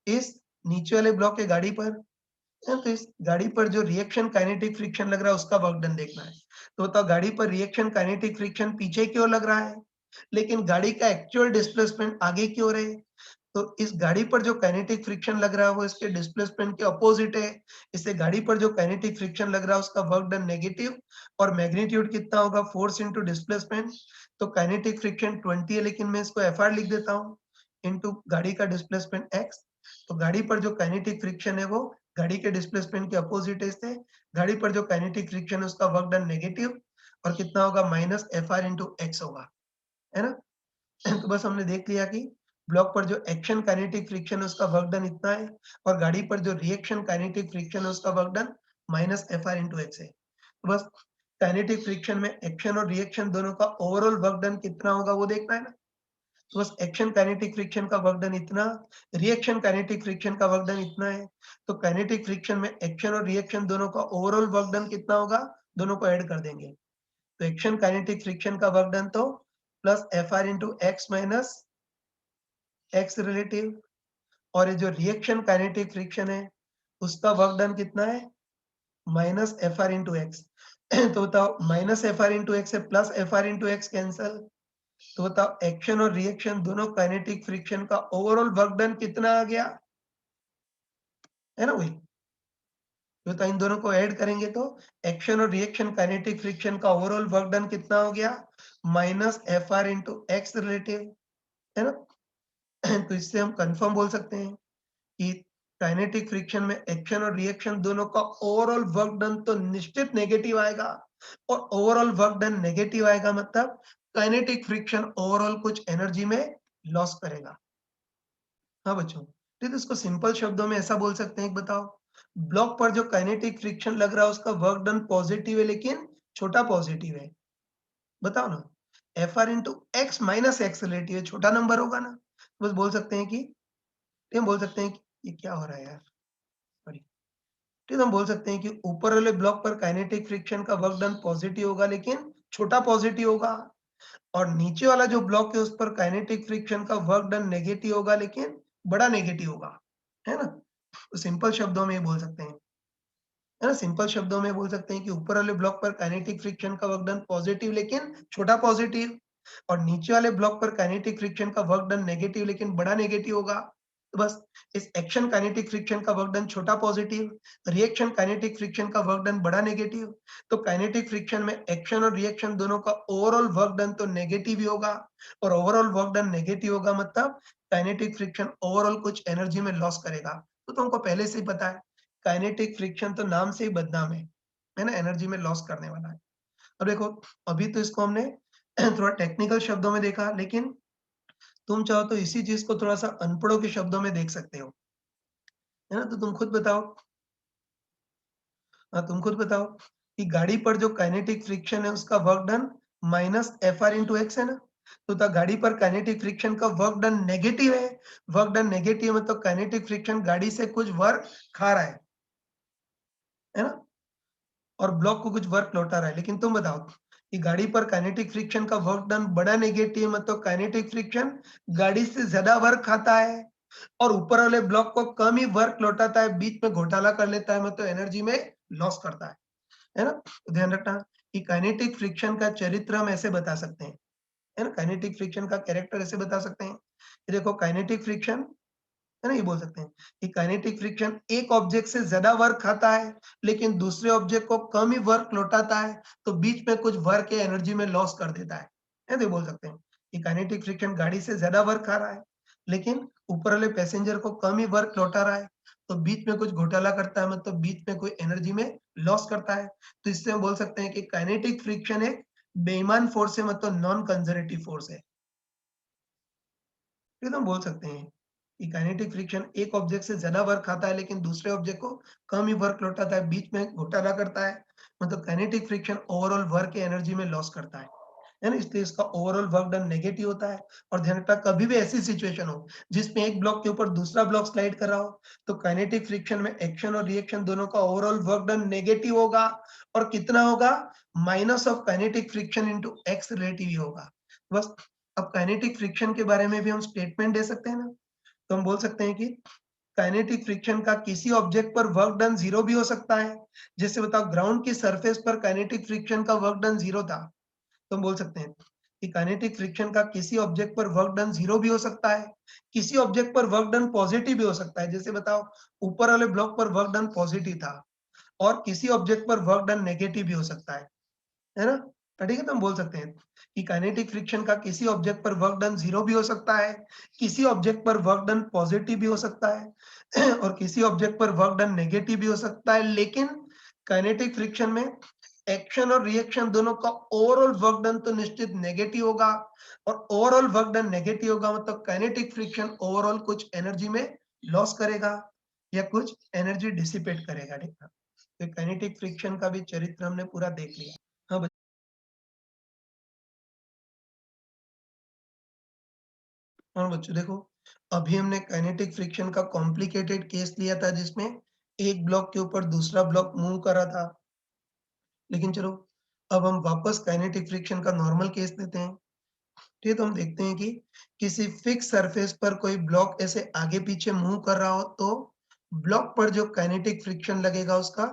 इस नीचे वाले ब्लॉक के गाड़ी पर, तो इस गाड़ी पर जो रिएक्शन काइनेटिक फ्रिक्शन लग रहा है उसका वर्क डन देखना है। तो बताओ गाड़ी पर रिएक्शन काइनेटिक फ्रिक्शन पीछे की ओर लग रहा है, लेकिन गाड़ी का एक्चुअल डिस्प्लेसमेंट आगे की ओर है। तो इस गाड़ी पर जो काइनेटिक फ्रिक्शन लग रहा है वो इसके डिस्प्लेसमेंट के अपोजिट है। इससे गाड़ी पर जो काइनेटिक फ्रिक्शन लग रहा है उसका वर्क डन नेगेटिव, और मैग्नीट्यूड कितना होगा, फोर्स इंटू डिस्प्लेसमेंट। तो काइनेटिक फ्रिक्शन 20 है, लेकिन मैं इसको एफ लिख देता हूँ, इंटू गाड़ी का डिस्प्लेसमेंट एक्स। तो गाड़ी पर जो काइनेटिक फ्रिक्शन है वो गाड़ी के डिस्प्लेसमेंट के अपोजिट है। इससे गाड़ी पर जो काइनेटिक फ्रिक्शन है उसका वर्क डन नेगेटिव, और कितना होगा, minus F R into x होगा, है ना। तो बस हमने देख लिया कि ब्लॉक पर जो एक्शन काइनेटिक फ्रिक्शन है उसका वर्क डन इतना है, और गाड़ी पर जो रिएक्शन काइनेटिक फ्रिक्शन है उसका work done minus F R into x है। तो बस काइनेटिक फ्रिक्शन में एक्शन और रिएक्शन दोनों का ओवरऑल वर्क डन कितना होगा वो देखना है ना। तो बस एक्शन काइनेटिक फ्रिक्शन का वर्क डन इतना, रिएक्शन काइनेटिक फ्रिक्शन का वर्क डन इतना है। तो काइनेटिक फ्रिक्शन में एक्शन और रिएक्शन दोनों का ओवरऑल वर्क डन कितना होगा, दोनों को ऐड कर देंगे। तो एक्शन काइनेटिक फ्रिक्शन का वर्क डन तो plus F R into x minus x relative, और ये जो रिएक्शन काइनेटिक फ्रिक्शन है उसका वर्क डन कितना है, minus F R into x. तो बताओ minus F R into x से plus F R into x cancel. तो बताओ एक्शन और रिएक्शन दोनों काइनेटिक फ्रिक्शन का ओवरऑल वर्क डन कितना आ गया, है ना वही। तो इन दोनों को ऐड करेंगे तो एक्शन और रिएक्शन काइनेटिक फ्रिक्शन का ओवरऑल वर्क डन कितना हो गया, minus F R into x relative, है ना। तो इससे हम कंफर्म बोल सकते हैं कि काइनेटिक फ्रिक्शन में एक्शन और रिएक्शन दोनों का ओवरऑल वर्क डन तो निश्चित नेगेटिव आएगा, और ओवरऑल वर्क डन नेगेटिव आएगा मतलब काइनेटिक फ्रिक्शन ओवरऑल कुछ एनर्जी में लॉस करेगा। हाँ बच्चों, तो इसको सिंपल शब्दों में ऐसा बोल सकते हैं, बताओ ब्लॉक पर जो काइनेटिक फ्रिक्शन लग रहा है उसका वर्क डन पॉजिटिव है, लेकिन छोटा पॉजिटिव है। बताओ ना, F R into x minus x relative है, छोटा नंबर होगा ना। बस बोल सकते हैं कि, हम बोल सकते हैं कि ये क्या हो रहा है यार, सॉरी। ठीक है, हम बोल सकते हैं कि ऊपर वाले ब्लॉक पर काइनेटिक फ्रिक्शन का वर्क डन पॉजिटिव होगा, लेकिन छोटा पॉजिटिव होगा, और नीचे वाला जो ब्लॉक है उस पर काइनेटिक फ्रिक्शन का वर्क डन नेगेटिव होगा, लेकिन बड़ा नेगेटिव होगा, है ना। तो सिंपल शब्दों में ये बोल सकते हैं, है ना, सिंपल शब्दों में बोल सकते हैं कि ऊपर वाले ब्लॉक पर काइनेटिक फ्रिक्शन का वर्क डन पॉजिटिव लेकिन छोटा पॉजिटिव, और नीचे वाले ब्लॉक पर काइनेटिक फ्रिक्शन का वर्क डन नेगेटिव लेकिन बड़ा नेगेटिव होगा। तो बस इस एक्शन काइनेटिक फ्रिक्शन का वर्क डन छोटा पॉजिटिव, रिएक्शन काइनेटिक फ्रिक्शन का वर्क डन बड़ा नेगेटिव। तो काइनेटिक फ्रिक्शन में एक्शन और रिएक्शन दोनों का ओवरऑल वर्क डन तो नेगेटिव ही होगा, और ओवरऑल वर्क डन नेगेटिव होगा मतलब काइनेटिक फ्रिक्शन ओवरऑल कुछ एनर्जी में लॉस करेगा। तो तुमको पहले से ही पता है काइनेटिक फ्रिक्शन तो नाम से ही बदनाम है ना, एनर्जी में लॉस करने वाला है। अब देखो, अभी तो इसको हमने थोड़ा टेक्निकल शब्दों में देखा, लेकिन तुम चाहो तो इसी चीज को थोड़ा सा अनपढ़ों के शब्दों में देख सकते हो, है ना। तो तुम खुद बताओ, हाँ तुम खुद बताओ कि गाड़ी पर जो काइनेटिक फ्रिक्शन है उसका work done minus F R into x है ना। तो गाड़ी पर काइनेटिक फ्रिक्शन का वर्क डन नेगेटिव है, वर्क डन नेगेटिव मतलब काइनेटिक फ्रिक्शन गाड़ी से कुछ वर्क खा रहा है ना, और ब्लॉक को कुछ वर्क लौटा रहा है। लेकिन तुम बताओ कि गाड़ी पर काइनेटिक फ्रिक्शन का वर्क डन बड़ा नेगेटिव मतलब काइनेटिक फ्रिक्शन गाड़ी से ज्यादा वर्क खाता है, और ऊपर वाले ब्लॉक को कम ही वर्क लौटाता है, बीच में घोटाला कर लेता है मतलब एनर्जी में लॉस करता है ना। तो ध्यान रखना कि काइनेटिक फ्रिक्शन का चरित्र हम ऐसे बता सकते हैं, है ना, काइनेटिक फ्रिक्शन का कैरेक्टर ऐसे बता सकते हैं। ये देखो काइनेटिक फ्रिक्शन, है ना, ये बोल सकते हैं कि काइनेटिक फ्रिक्शन एक ऑब्जेक्ट से ज्यादा वर्क खाता है, लेकिन दूसरे ऑब्जेक्ट को कम ही वर्क लौटाता है, तो बीच में कुछ वर्क या एनर्जी में लॉस कर देता है। तो बोल सकते हैं कि काइनेटिक फ्रिक्शन गाड़ी से ज्यादा वर्क खा रहा है, लेकिन ऊपर वाले पैसेंजर को कम ही वर्क लौटा रहा है, तो बीच में कुछ घोटाला करता है मतलब बीच में कोई एनर्जी में लॉस करता है। तो इससे हम बोल सकते हैं कि काइनेटिक फ्रिक्शन एक बेईमान फोर्स है मतलब नॉन कंजर्वेटिव फोर्स है। फिर हम बोल सकते हैं कि काइनेटिक फ्रिक्शन एक ऑब्जेक्ट से ज्यादा वर्क खाता है, लेकिन दूसरे ऑब्जेक्ट को कम ही वर्क लौटाता है, बीच में घोटाला करता है, मतलब काइनेटिक फ्रिक्शन ओवरऑल वर्क की एनर्जी में लॉस करता है ना, इसलिए इसका ओवरऑल वर्क डन नेगेटिव होता है। और ध्यान रखना कभी भी ऐसी सिचुएशन हो जिसमें एक ब्लॉक के ऊपर दूसरा ब्लॉक स्लाइड कर रहा हो, तो काइनेटिक फ्रिक्शन में एक्शन और रिएक्शन दोनों का ओवरऑल वर्क डन नेगेटिव होगा, और कितना होगा, minus of kinetic friction into x relative ही होगा। बस अब काइनेटिक फ्रिक्शन के बारे में भी हम स्टेटमेंट दे सकते हैं ना। तो हम बोल सकते हैं कि काइनेटिक फ्रिक्शन का किसी ऑब्जेक्ट पर वर्क डन 0 भी हो सकता है। जैसे बताओ ग्राउंड की सरफेस पर काइनेटिक फ्रिक्शन का वर्क डन 0 था। तो हम बोल सकते हैं कि काइनेटिक फ्रिक्शन का किसी ऑब्जेक्ट पर वर्क डन 0 भी हो सकता है, किसी ऑब्जेक्ट पर वर्क डन पॉजिटिव भी हो सकता है। जैसे बताओ ऊपर वाले ब्लॉक पर वर्क डन पॉजिटिव था और किसी ऑब्जेक्ट पर वर्क डन नेगेटिव भी हो सकता है ना? तो ठीक है, तो हम बोल सकते हैं कि काइनेटिक फ्रिक्शन का किसी ऑब्जेक्ट पर वर्क डन 0 भी हो सकता है, किसी ऑब्जेक्ट पर वर्क डन पॉजिटिव भी हो सकता है और किसी ऑब्जेक्ट पर वर्क डन नेगेटिव भी हो सकता है। लेकिन काइनेटिक फ्रिक्शन में एक्शन और रिएक्शन दोनों का ओवरऑल वर्क डन तो निश्चित नेगेटिव होगा और ओवरऑल वर्क डन नेगेटिव होगा मतलब काइनेटिक फ्रिक्शन ओवरऑल कुछ एनर्जी में लॉस करेगा या कुछ एनर्जी डिसिपेट करेगा। ठीक है, तो काइनेटिक फ्रिक्शन का भी चरित्र हमने पूरा देख लिया। हाँ हाँ बच्चों देखो, अभी हमने काइनेटिक फ्रिक्शन का कॉम्प्लिकेटेड केस लिया था जिसमें एक ब्लॉक के ऊपर दूसरा ब्लॉक मूव कर रहा था। लेकिन चलो अब हम वापस काइनेटिक फ्रिक्शन का नॉर्मल केस लेते हैं। ठीक है, तो हम देखते हैं कि किसी फिक्स सरफेस पर कोई ब्लॉक ऐसे आगे पीछे मूव कर रहा हो तो ब्लॉक पर जो काइनेटिक फ्रिक्शन लगेगा उसका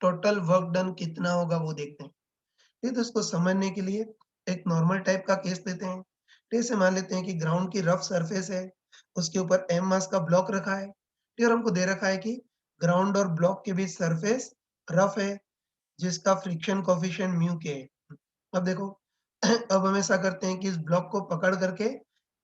टोटल वर्क डन कितना होगा वो देखते हैं। ठीक है, तो इसको समझने के लिए एक नॉर्मल टाइप का केस लेते हैं। जैसे मान लेते हैं कि ग्राउंड की रफ सरफेस है, उसके ऊपर m मास का ब्लॉक रखा है। फिर हमको दे रखा है कि ग्राउंड और ब्लॉक के बीच सरफेस रफ है जिसका फ्रिक्शन कोएफिशिएंट म्यू के है। अब देखो अब हम ऐसा करते हैं कि इस ब्लॉक को पकड़ करके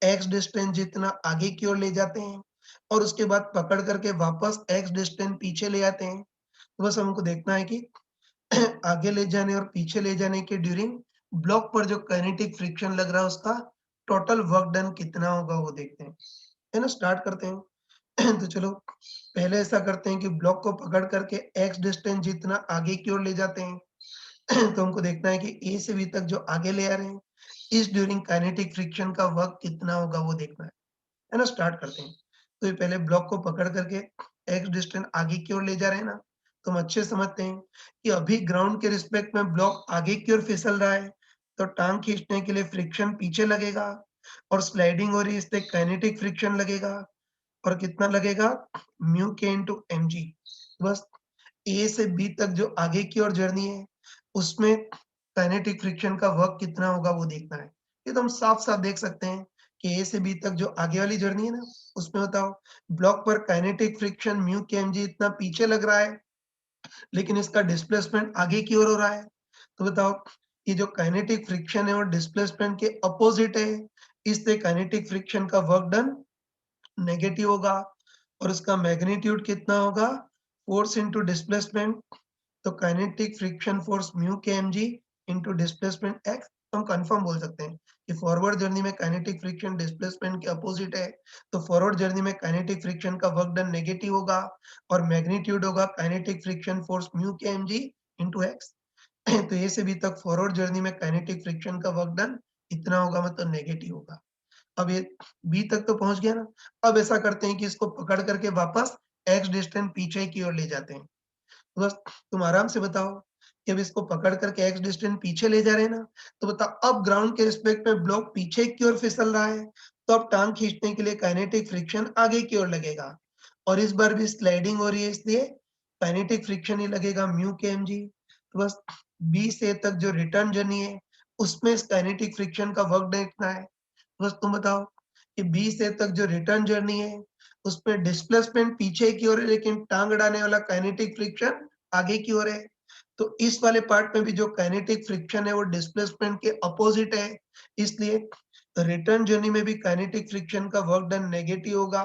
x डिस्टेंस जितना आगे की ओर ले जाते हैं और उसके बाद पकड़ करके वापस x डिस्टेंस पीछे ले आते हैं। तो बस हमको देखना है कि आगे ले जाने और पीछे ले जाने के ड्यूरिंग ब्लॉक पर जो काइनेटिक फ्रिक्शन लग रहा है उसका टोटल वर्क डन कितना होगा वो देखते हैं। है ना? स्टार्ट करते हैं। तो चलो पहले ऐसा करते हैं कि ब्लॉक को पकड़ करके एक्स डिस्टेंस जितना आगे की ओर ले जाते हैं। तो हमको देखना है कि ए से बी तक जो आगे ले आ रहे हैं इस ड्यूरिंग काइनेटिक फ्रिक्शन का वर्क कितना होगा वो देखना है ना? स्टार्ट करते हैं। तो ये पहले ब्लॉक को पकड़ करके एक्स डिस्टेंस आगे की ओर ले जा रहे हैं ना, तो हम अच्छे से समझते हैं कि अभी ग्राउंड के रिस्पेक्ट में ब्लॉक आगे की ओर फिसल रहा है, तो टांग खींचने के लिए फ्रिक्शन पीछे लगेगा और स्लाइडिंग हो रही है इसलिए काइनेटिक फ्रिक्शन लगेगा और कितना लगेगा म्यू के इंटू एम जी। बस ए से बी तक जो आगे की ओर जर्नी है उसमें काइनेटिक फ्रिक्शन का वर्क कितना होगा वो देखना है। ये तो हम साफ-साफ देख सकते हैं कि ए से बी तक जो आगे वाली जर्नी है ना, उसमें बताओ ब्लॉक पर kinetic friction mu k m जी इतना पीछे लग रहा है, लेकिन इसका डिस्प्लेसमेंट आगे की ओर हो रहा है। तो बताओ ये जो काइनेटिक फ्रिक्शन है वो डिस्प्लेसमेंट के अपोजिट है, इसलिए काइनेटिक फ्रिक्शन का वर्क डन नेगेटिव होगा और उसका मैग्नीट्यूड कितना होगा फोर्स इंटू डिस्प्लेसमेंट। तो kinetic friction force mu k m g into displacement x. हम कंफर्म बोल सकते हैं कि फॉरवर्ड जर्नी में काइनेटिक फ्रिक्शन डिस्प्लेसमेंट के अपोजिट है, तो फॉरवर्ड जर्नी में काइनेटिक फ्रिक्शन का वर्क डन नेगेटिव होगा और मैग्नीट्यूड होगा kinetic friction force mu k m g into x. तो ए से बी तक फॉरवर्ड जर्नी में काइनेटिक फ्रिक्शन का वर्क डन इतना होगा मतलब नेगेटिव होगा। अब ये बी तक तो पहुंच गया ना। अब ऐसा करते हैं कि इसको पकड़ करके वापस एक्स डिस्टेंस पीछे की ओर ले जाते हैं। तो बस तुम आराम से बताओ कि अब इसको पकड़ करके एक्स डिस्टेंस पीछे ले जा रहे हैं ना, तो बताओ अब ग्राउंड के रिस्पेक्ट में ब्लॉक पीछे की ओर फिसल रहा है, तो अब टांग खींचने के लिए काइनेटिक फ्रिक्शन आगे की ओर लगेगा और इस बार भी स्लाइडिंग हो रही है इसलिए काइनेटिक फ्रिक्शन ही लगेगा म्यू के एम जी। तो बस बी से तक जो रिटर्न जर्नी है उसमें इस काइनेटिक फ्रिक्शन का वर्क डन इतना है। बस तुम बताओ कि बी से तक जो रिटर्न जर्नी है उसमें डिस्प्लेसमेंट पीछे की ओर है लेकिन टांग अड़ाने वाला काइनेटिक फ्रिक्शन आगे की ओर है। तो इस वाले पार्ट में भी जो काइनेटिक फ्रिक्शन है वो डिस्प्लेसमेंट के अपोजिट है, इसलिए रिटर्न जर्नी में भी काइनेटिक फ्रिक्शन का वर्क डन नेगेटिव होगा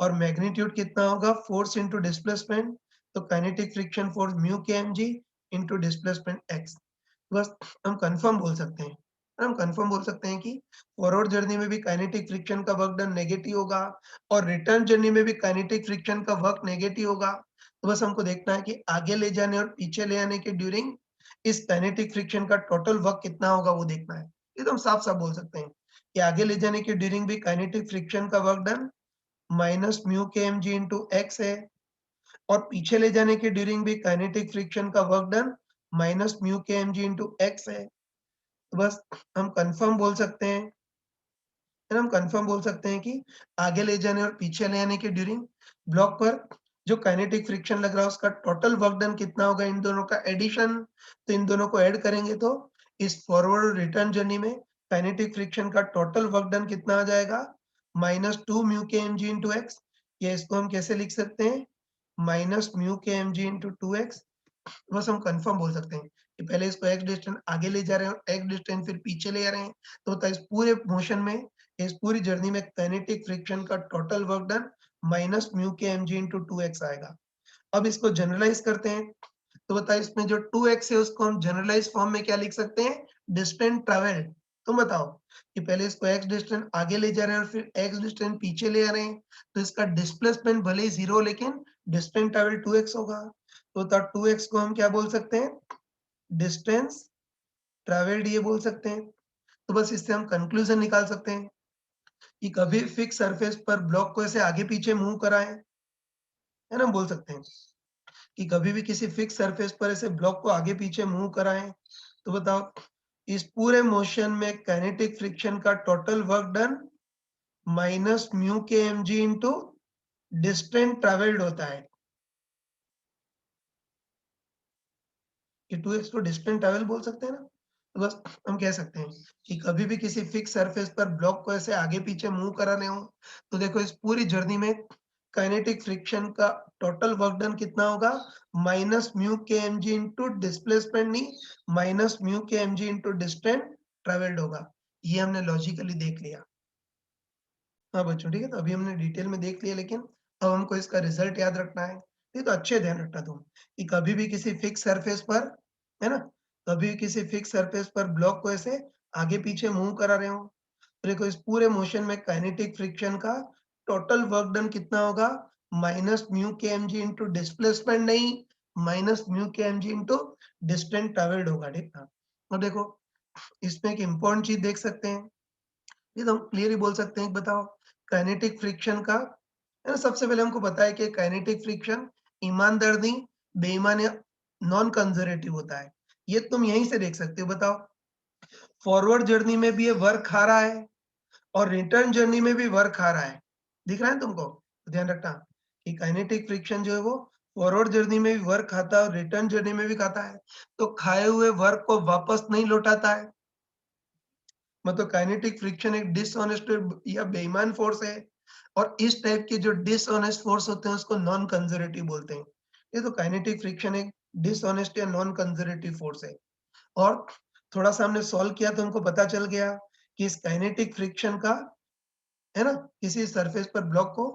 और मैग्नीट्यूड कितना होगा फोर्स इंटू डिस्प्लेसमेंट। तो kinetic friction force mu k m g into displacement x. बस हम कंफर्म बोल सकते हैं, हम कंफर्म बोल सकते हैं कि फॉरवर्ड जर्नी में भी काइनेटिक फ्रिक्शन का वर्क डन नेगेटिव होगा और रिटर्न जर्नी में भी काइनेटिक फ्रिक्शन का वर्क नेगेटिव होगा। तो बस हमको देखना है कि आगे ले जाने और पीछे ले आने के ड्यूरिंग इस काइनेटिक फ्रिक्शन का टोटल वर्क कितना होगा वो देखना है। ये तो हम साफ-साफ बोल सकते हैं कि आगे ले जाने के ड्यूरिंग भी काइनेटिक फ्रिक्शन का work done minus mu k m g into x है और पीछे ले जाने के ड्यूरिंग भी काइनेटिक फ्रिक्शन का work done minus mu k m g into x है। तो बस हम कंफर्म बोल सकते हैं फिर हम कंफर्म बोल सकते हैं कि आगे ले जाने और पीछे ले आने के ड्यूरिंग ब्लॉक पर जो काइनेटिक फ्रिक्शन लग रहा है उसका टोटल वर्क डन कितना होगा, इन दोनों का एडिशन। तो इन दोनों को ऐड करेंगे तो इस फॉरवर्ड और रिटर्न जर्नी में काइनेटिक फ्रिक्शन का टोटल वर्क डन कितना आ जाएगा, -2 म्यू के एमजी इंटू एक्स। या इसको हम कैसे लिख सकते हैं, माइनस म्यू के एमजी इंटू 2x। बस हम कंफर्म बोल सकते हैं कि पहले इसको x डिस्टेंस आगे ले जा रहे हैं और x डिस्टेंस फिर पीछे ले आ रहे हैं, तो होता है इस पूरे मोशन में, इस पूरी जर्नी में काइनेटिक फ्रिक्शन का total work done minus mu के एमजी इंटू 2x आएगा। अब इसको जनरलाइज करते हैं, तो बताओ इसमें जो 2x है उसको हम जनरलाइज फॉर्म में क्या लिख सकते हैं, डिस्टेंस ट्रैवल्ड। तुम बताओ कि पहले इसको x डिस्टेंस आगे ले जा रहे हैं और फिर x डिस्टेंस पीछे ले आ रहे हैं, तो इसका डिस्प्लेसमेंट भले ही 0 लेकिन डिस्टेंस ट्रैवल 2x होगा। तो 2x को हम क्या बोल सकते हैं, डिस्टेंस ट्रैवल्ड ये बोल सकते हैं। तो बस इससे हम कंक्लूजन निकाल सकते हैं कि कभी फिक्स सरफेस पर ब्लॉक को ऐसे आगे पीछे मूव कराएं, है ना, हम बोल सकते हैं कि कभी भी किसी फिक्स सरफेस पर ऐसे ब्लॉक को आगे पीछे मूव कराएं, तो बताओ इस पूरे मोशन में काइनेटिक फ्रिक्शन का total work done minus mu के एमजी इंटू डिस्टेंस ट्रैवल्ड होता है। कि 2x को डिस्टेंस ट्रैवल बोल सकते हैं ना। तो बस हम कह सकते हैं कि कभी भी किसी फिक्स सरफेस पर ब्लॉक को ऐसे आगे पीछे मूव कराने हो, तो देखो इस पूरी जर्नी में काइनेटिक फ्रिक्शन का टोटल वर्क डन कितना होगा, माइनस म्यू के एमजी इंटू डिस्प्लेसमेंट, नहीं, माइनस म्यू के एमजी इंटू डिस्टेंस ट्रैवल्ड होगा। ये हमने लॉजिकली देख लिया। हाँ बच्चों, ठीक है, तो अभी हमने डिटेल में देख लिया, लेकिन अब हमको इसका रिजल्ट याद रखना है। ये तो अच्छे ध्यान रखना तुम कि कभी भी किसी फिक्स सरफेस पर, है ना, कभी भी किसी फिक्स सरफेस पर ब्लॉक को ऐसे आगे पीछे मूव करा रहे हो, तो देखो इस पूरे मोशन में काइनेटिक फ्रिक्शन का टोटल वर्क डन कितना होगा, माइनस म्यू के एमजी इंटू डिस्प्लेसमेंट, नहीं, माइनस म्यू के एमजी इंटू डिस्टेंस ट्रैवल्ड होगा, ठीक ना। और देखो इसमें एक इम्पोर्टेंट चीज देख सकते हैं, ये तो हम क्लियरली बोल सकते हैं कि बताओ काइनेटिक फ्रिक्शन का, है ना, सबसे पहले हमको पता है कि काइनेटिक फ्रिक्शन ईमानदार नहीं, बेईमान या नॉन कंजर्वेटिव होता है। ये तुम यहीं से देख सकते हो। बताओ फॉरवर्ड जर्नी में भी ये वर्क खा रहा है और रिटर्न जर्नी में भी वर्क खा रहा है, दिख रहा है तुमको। तो ध्यान रखना कि काइनेटिक फ्रिक्शन जो है वो फॉरवर्ड जर्नी में भी वर्क खाता है और रिटर्न जर्नी में भी खाता है, तो खाए हुए वर्क को वापस नहीं लौटाता है। मतलब काइनेटिक फ्रिक्शन एक डिसऑनेस्ट या बेईमान फोर्स है, और इस टाइप के जो डिसऑनेस्ट फोर्स होते हैं उसको नॉन कंजर्वेटिव बोलते हैं। ये तो काइनेटिक फ्रिक्शन एक डिसऑनेस्ट या नॉन कंजर्वेटिव फोर्स है। और थोड़ा सा हमने सॉल्व किया तो हमको पता चल गया कि इस काइनेटिक फ्रिक्शन का, है ना, किसी सरफेस पर ब्लॉक को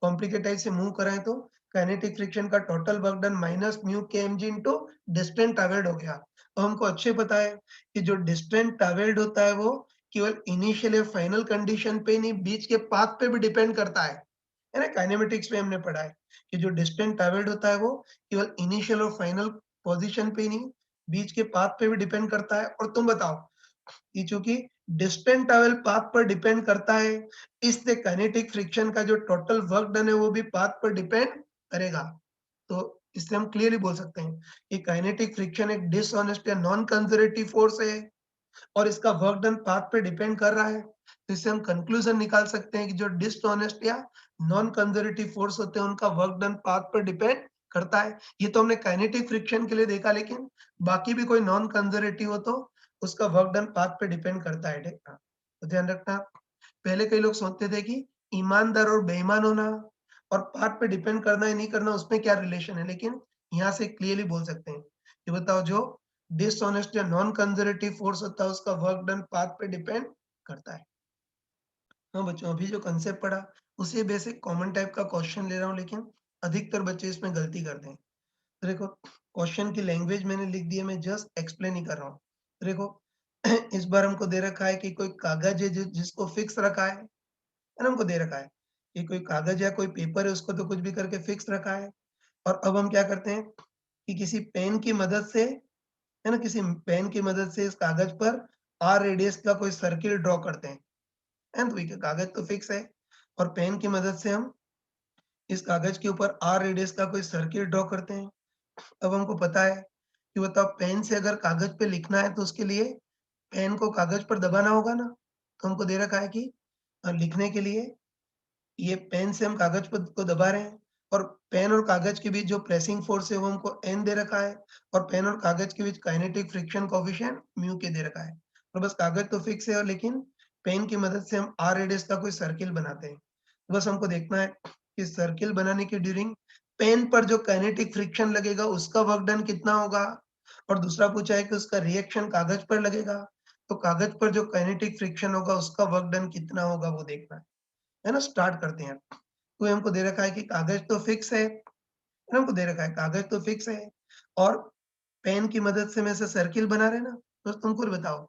कॉम्प्लिकेटाइज से मूव कराएं तो काइनेटिक फ्रिक्शन का total work done minus mu के एमजी इंटू डिस्टेंस ट्रैवल्ड हो गया। तो हमको अच्छे पता है कि जो डिस्टेंस ट्रैवल्ड होता है वो केवल इनिशियल या फाइनल कंडीशन पे नहीं, बीच के पाथ पे भी डिपेंड करता है ना। काइनेमेटिक्स में हमने पढ़ा है कि जो डिस्टेंस ट्रैवल्ड होता है वो केवल इनिशियल और फाइनल पोजीशन पे नहीं, बीच के पाथ पे भी डिपेंड करता है। और तुम बताओ कि चूंकि डिस्टेंस ट्रैवल पाथ पर डिपेंड करता है, इससे काइनेटिक फ्रिक्शन का जो टोटल वर्क डन है वो भी पाथ पर डिपेंड करेगा। तो इससे हम क्लियरली बोल सकते हैं कि काइनेटिक फ्रिक्शन एक डिसऑनेस्ट या नॉन कंजर्वेटिव फोर्स है और इसका वर्क डन पाथ पे डिपेंड कर रहा है। तो इससे हम कंक्लूजन निकाल सकते हैं कि जो डिसऑनेस्ट या नॉन कंजर्वेटिव फोर्स होते हैं उनका वर्क डन पाथ पर डिपेंड करता है। ये तो हमने काइनेटिक फ्रिक्शन के लिए देखा, लेकिन बाकी भी कोई नॉन कंजर्वेटिव हो तो उसका वर्क डन पाथ पे डिपेंड करता है, ठीक है। तो ध्यान रखना, पहले कई लोग सोचते थे कि ईमानदार और बेईमान होना और पाथ पे डिपेंड करना या नहीं करना उसमें क्या रिलेशन है, लेकिन यहाँ से क्लियरली बोल सकते हैं कि बताओ जो डिसऑनेस्ट या नॉन कंजर्वेटिव फोर्स होता है उसका वर्क डन पाथ पे डिपेंड करता है। हाँ बच्चों, अभी जो कंसेप्ट पढ़ा उसी बेसिक कॉमन टाइप का क्वेश्चन ले रहा हूँ, लेकिन अधिकतर बच्चे इसमें गलती करते हैं। तो देखो क्वेश्चन की लैंग्वेज मैंने लिख दी है, मैं जस्ट एक्सप्लेन ही कर रहा हूँ। तो देखो इस बार हमको दे रखा है कि कोई कागज है जिसको फिक्स रखा है ना, हमको दे रखा है कि कोई कागज या कोई पेपर है उसको तो कुछ भी करके फिक्स रखा है। और अब हम क्या करते हैं कि किसी पेन की मदद से, है ना, किसी पेन की मदद से इस कागज पर आर रेडियस का कोई सर्किल ड्रॉ करते हैं, है ना। तो ये कागज तो फिक्स है और पेन की मदद से हम इस कागज के ऊपर आर रेडियस का कोई सर्किल ड्रॉ करते हैं। अब हमको पता है कि बताओ पेन से अगर कागज पे लिखना है तो उसके लिए पेन को कागज पर दबाना होगा ना। तो हमको दे रखा है कि लिखने के लिए ये पेन से हम कागज पर को दबा रहे हैं और पेन और कागज के बीच जो प्रेसिंग फोर्स है वो हमको एन दे रखा है और पेन और कागज के बीच काइनेटिक फ्रिक्शन कोएफिशिएंट म्यू के दे रखा है और बस कागज तो फिक्स है और लेकिन पेन की मदद से हम आर रेडियस का कोई सर्किल बनाते हैं। तो बस हमको देखना है कि सर्किल बनाने के ड्यूरिंग पेन पर जो काइनेटिक फ्रिक्शन लगेगा उसका वर्क डन कितना होगा और दूसरा पूछा है कि उसका रिएक्शन कागज पर लगेगा तो कागज पर जो काइनेटिक फ्रिक्शन होगा उसका वर्क डन कितना होगा वो देखना है ना। स्टार्ट करते हैं। तो हमको दे रखा है कि कागज तो फिक्स है, हमको दे रखा है कागज तो फिक्स है और पेन की मदद से मैं इसे सर्किल बना रहे हैं ना। तो तुम खुद बताओ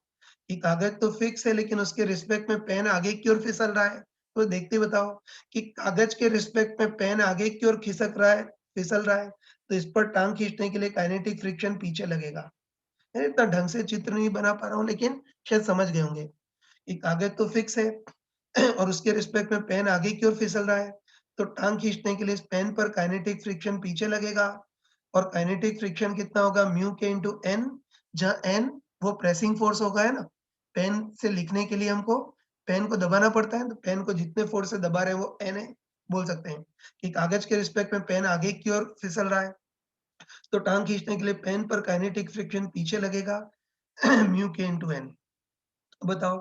कि कागज तो फिक्स है लेकिन उसके रिस्पेक्ट में पेन आगे की ओर फिसल रहा है। तो देखते ही बताओ कि कागज के रिस्पेक्ट में पेन आगे की ओर खिसक रहा है, फिसल रहा है, तो इस पर टांग खींचने के लिए काइनेटिक फ्रिक्शन पीछे लगेगा। मैं इतना ढंग से चित्र नहीं बना पा रहा हूँ लेकिन शायद समझ गए होंगे कि कागज तो फिक्स है और उसके रिस्पेक्ट में पेन आगे की ओर फिसल रहा है, तो टांग खींचने के लिए इस पेन पर काइनेटिक फ्रिक्शन पीछे लगेगा और काइनेटिक फ्रिक्शन कितना होगा म्यू के इंटू एन, जहाँ एन वो प्रेसिंग फोर्स होगा है ना। पेन से लिखने के लिए हमको पेन को दबाना पड़ता है, तो पेन को जितने फोर्स से दबा रहे हैं वो एन है। बोल सकते हैं कि कागज के रिस्पेक्ट में पेन आगे की ओर फिसल रहा है, तो टांग खींचने के लिए पेन पर काइनेटिक फ्रिक्शन पीछे लगेगा म्यू के इंटू एन। बताओ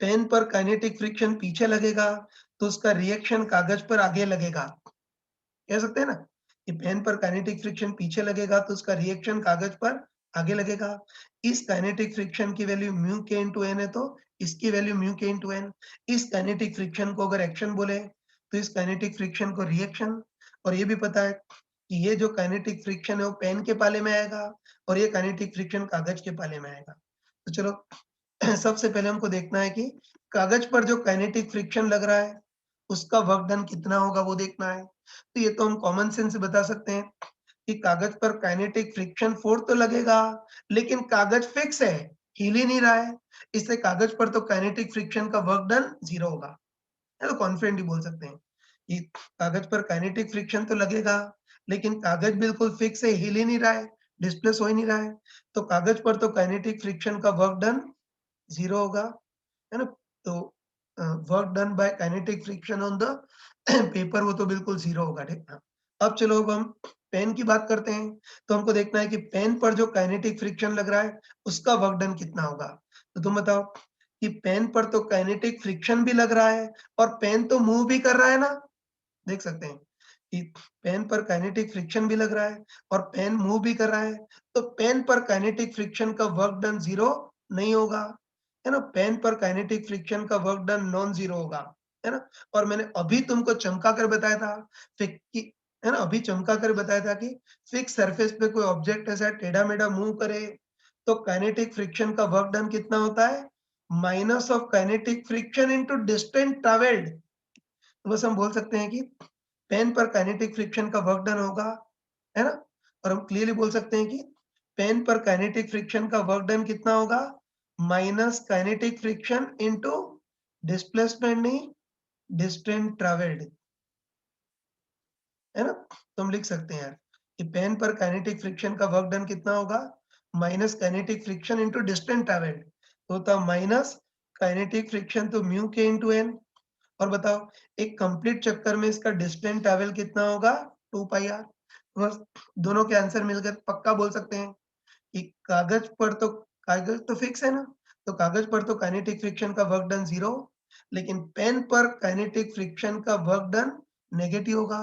पेन पर काइनेटिक फ्रिक्शन पीछे लगेगा तो उसका रिएक्शन कागज पर आगे लगेगा। कह सकते हैं ना कि पेन पर काइनेटिक फ्रिक्शन पीछे लगेगा तो उसका रिएक्शन कागज पर आगे लगेगा। इस काइनेटिक फ्रिक्शन की वैल्यू म्यू के इंटू एन है तो इसकी वैल्यू म्यू के इंटू एन। इस काइनेटिक फ्रिक्शन को अगर एक्शन बोले तो इस काइनेटिक फ्रिक्शन को रिएक्शन। और ये भी पता है कि ये जो काइनेटिक फ्रिक्शन है वो पेन के पाले में आएगा और ये काइनेटिक फ्रिक्शन कागज के पाले में आएगा। तो चलो सबसे पहले हमको देखना है कि कागज पर जो काइनेटिक फ्रिक्शन लग रहा है उसका वर्क डन कितना होगा वो देखना है। तो ये तो हम कॉमन सेंस से बता सकते हैं कि कागज पर काइनेटिक फ्रिक्शन फोर्स तो लगेगा लेकिन कागज फिक्स है, हिल ही नहीं रहा है। इससे कागज पर तो काइनेटिक फ्रिक्शन का वर्क डन 0 होगा। है तो कॉन्फिडेंटली बोल सकते हैं कि कागज पर काइनेटिक फ्रिक्शन तो लगेगा लेकिन कागज बिल्कुल फिक्स है, हिल ही नहीं रहा है, डिस्प्लेस हो ही नहीं रहा है। तो कागज पर तो काइनेटिक फ्रिक्शन का वर्क डन 0 होगा, है ना? तो work done by kinetic friction on the paper वो तो बिल्कुल 0 होगा, ठीक है? अब चलो अब हम पेन की बात करते हैं, तो हमको देखना है कि पेन पर जो काइनेटिक फ्रिक्शन लग रहा है, उसका वर्क डन कितना होगा? तो तुम बताओ कि पेन पर तो काइनेटिक फ्रिक्शन भी लग रहा है और पेन तो मूव भी कर रहा है ना? देख सकते हैं कि पेन पर काइनेटिक फ्रिक्शन भी लग रहा है और पेन मूव भी कर रहा है, तो पेन पर काइनेटिक फ्रिक्शन का वर्क डन 0 नहीं होगा, है ना? पेन पर काइनेटिक फ्रिक्शन का वर्क डन नॉन 0 होगा, है ना? और मैंने अभी तुमको चमका कर बताया था फिक कि है ना? अभी चमका कर बताया था कि फिक्स सरफेस पे कोई ऑब्जेक्ट ऐसा टेढ़ा-मेढ़ा मूव करे, तो काइनेटिक फ्रिक्शन का वर्क डन कितना होता है? Minus of kinetic friction into distance travelled. तो बस हम बोल सकते हैं कि पेन पर काइनेटिक फ्रिक्शन का वर्क डन होगा, है ना? और हम क्लियरली बोल सकते हैं कि पेन पर काइनेटिक फ्रिक्शन का वर्क डन कितना होगा? Minus kinetic friction into displacement नहीं, डिस्टेंस ट्रैवल्ड, है ना? तो हम लिख सकते हैं यार कि पेन पर काइनेटिक फ्रिक्शन का वर्क डन कितना होगा? Minus kinetic friction into distance travelled. तो होता माइनस काइनेटिक फ्रिक्शन तो म्यू के इंटू एन। और बताओ एक कंप्लीट चक्कर में इसका डिस्टेंस ट्रैवल कितना होगा? 2 पाई आर। बस दोनों के आंसर मिलकर पक्का बोल सकते हैं कि कागज तो फिक्स है ना, तो कागज पर तो काइनेटिक फ्रिक्शन का वर्क डन 0, लेकिन पेन पर काइनेटिक फ्रिक्शन का वर्क डन नेगेटिव होगा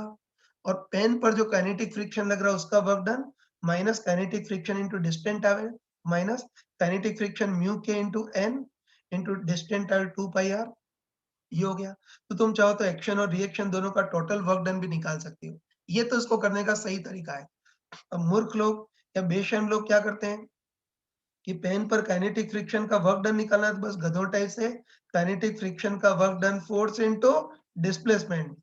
और पेन पर जो काइनेटिक फ्रिक्शन लग रहा है उसका work done minus kinetic friction into distance travel minus kinetic friction mu के into N into distance travel 2 pi R. ये हो गया। तो तुम चाहो तो एक्शन और रिएक्शन दोनों का टोटल वर्क डन भी निकाल सकती हो। ये तो इसको करने का सही तरीका है। अब मूर्ख लोग या बेशर्म लोग क्या करते हैं कि पेन पर काइनेटिक फ्रिक्शन का वर्क डन निकालना है तो बस गधों टाइप से काइनेटिक फ्रिक्शन का work done force into displacement.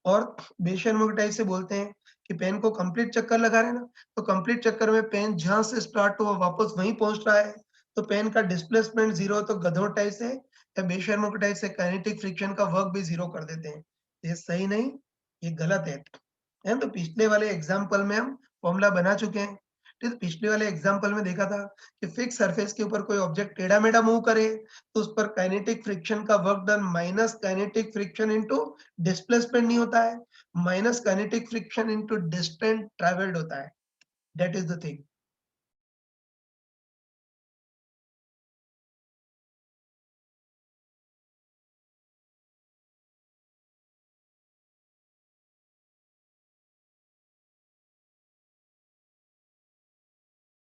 और बेशर्म टाइप से बोलते हैं कि पेन को कंप्लीट चक्कर लगा रहे हैं ना, तो कंप्लीट चक्कर में पेन जहां से स्टार्ट हुआ वापस वहीं पहुंच रहा है, तो पेन का डिस्प्लेसमेंट 0, तो गधों टाइप से या बेशर्मों के टाइप से काइनेटिक फ्रिक्शन का वर्क भी 0 कर देते हैं। ये सही नहीं, ये गलत है। तो पिछले वाले एग्जाम्पल में हम फॉर्मूला बना चुके हैं। ठीक है, पिछले वाले एग्जांपल में देखा था कि फिक्स सरफेस के ऊपर कोई ऑब्जेक्ट टेढ़ा मेढ़ा मूव करे तो उस पर काइनेटिक फ्रिक्शन का work done minus kinetic friction into displacement नहीं होता है, minus kinetic friction into distance travelled होता है। That is the thing.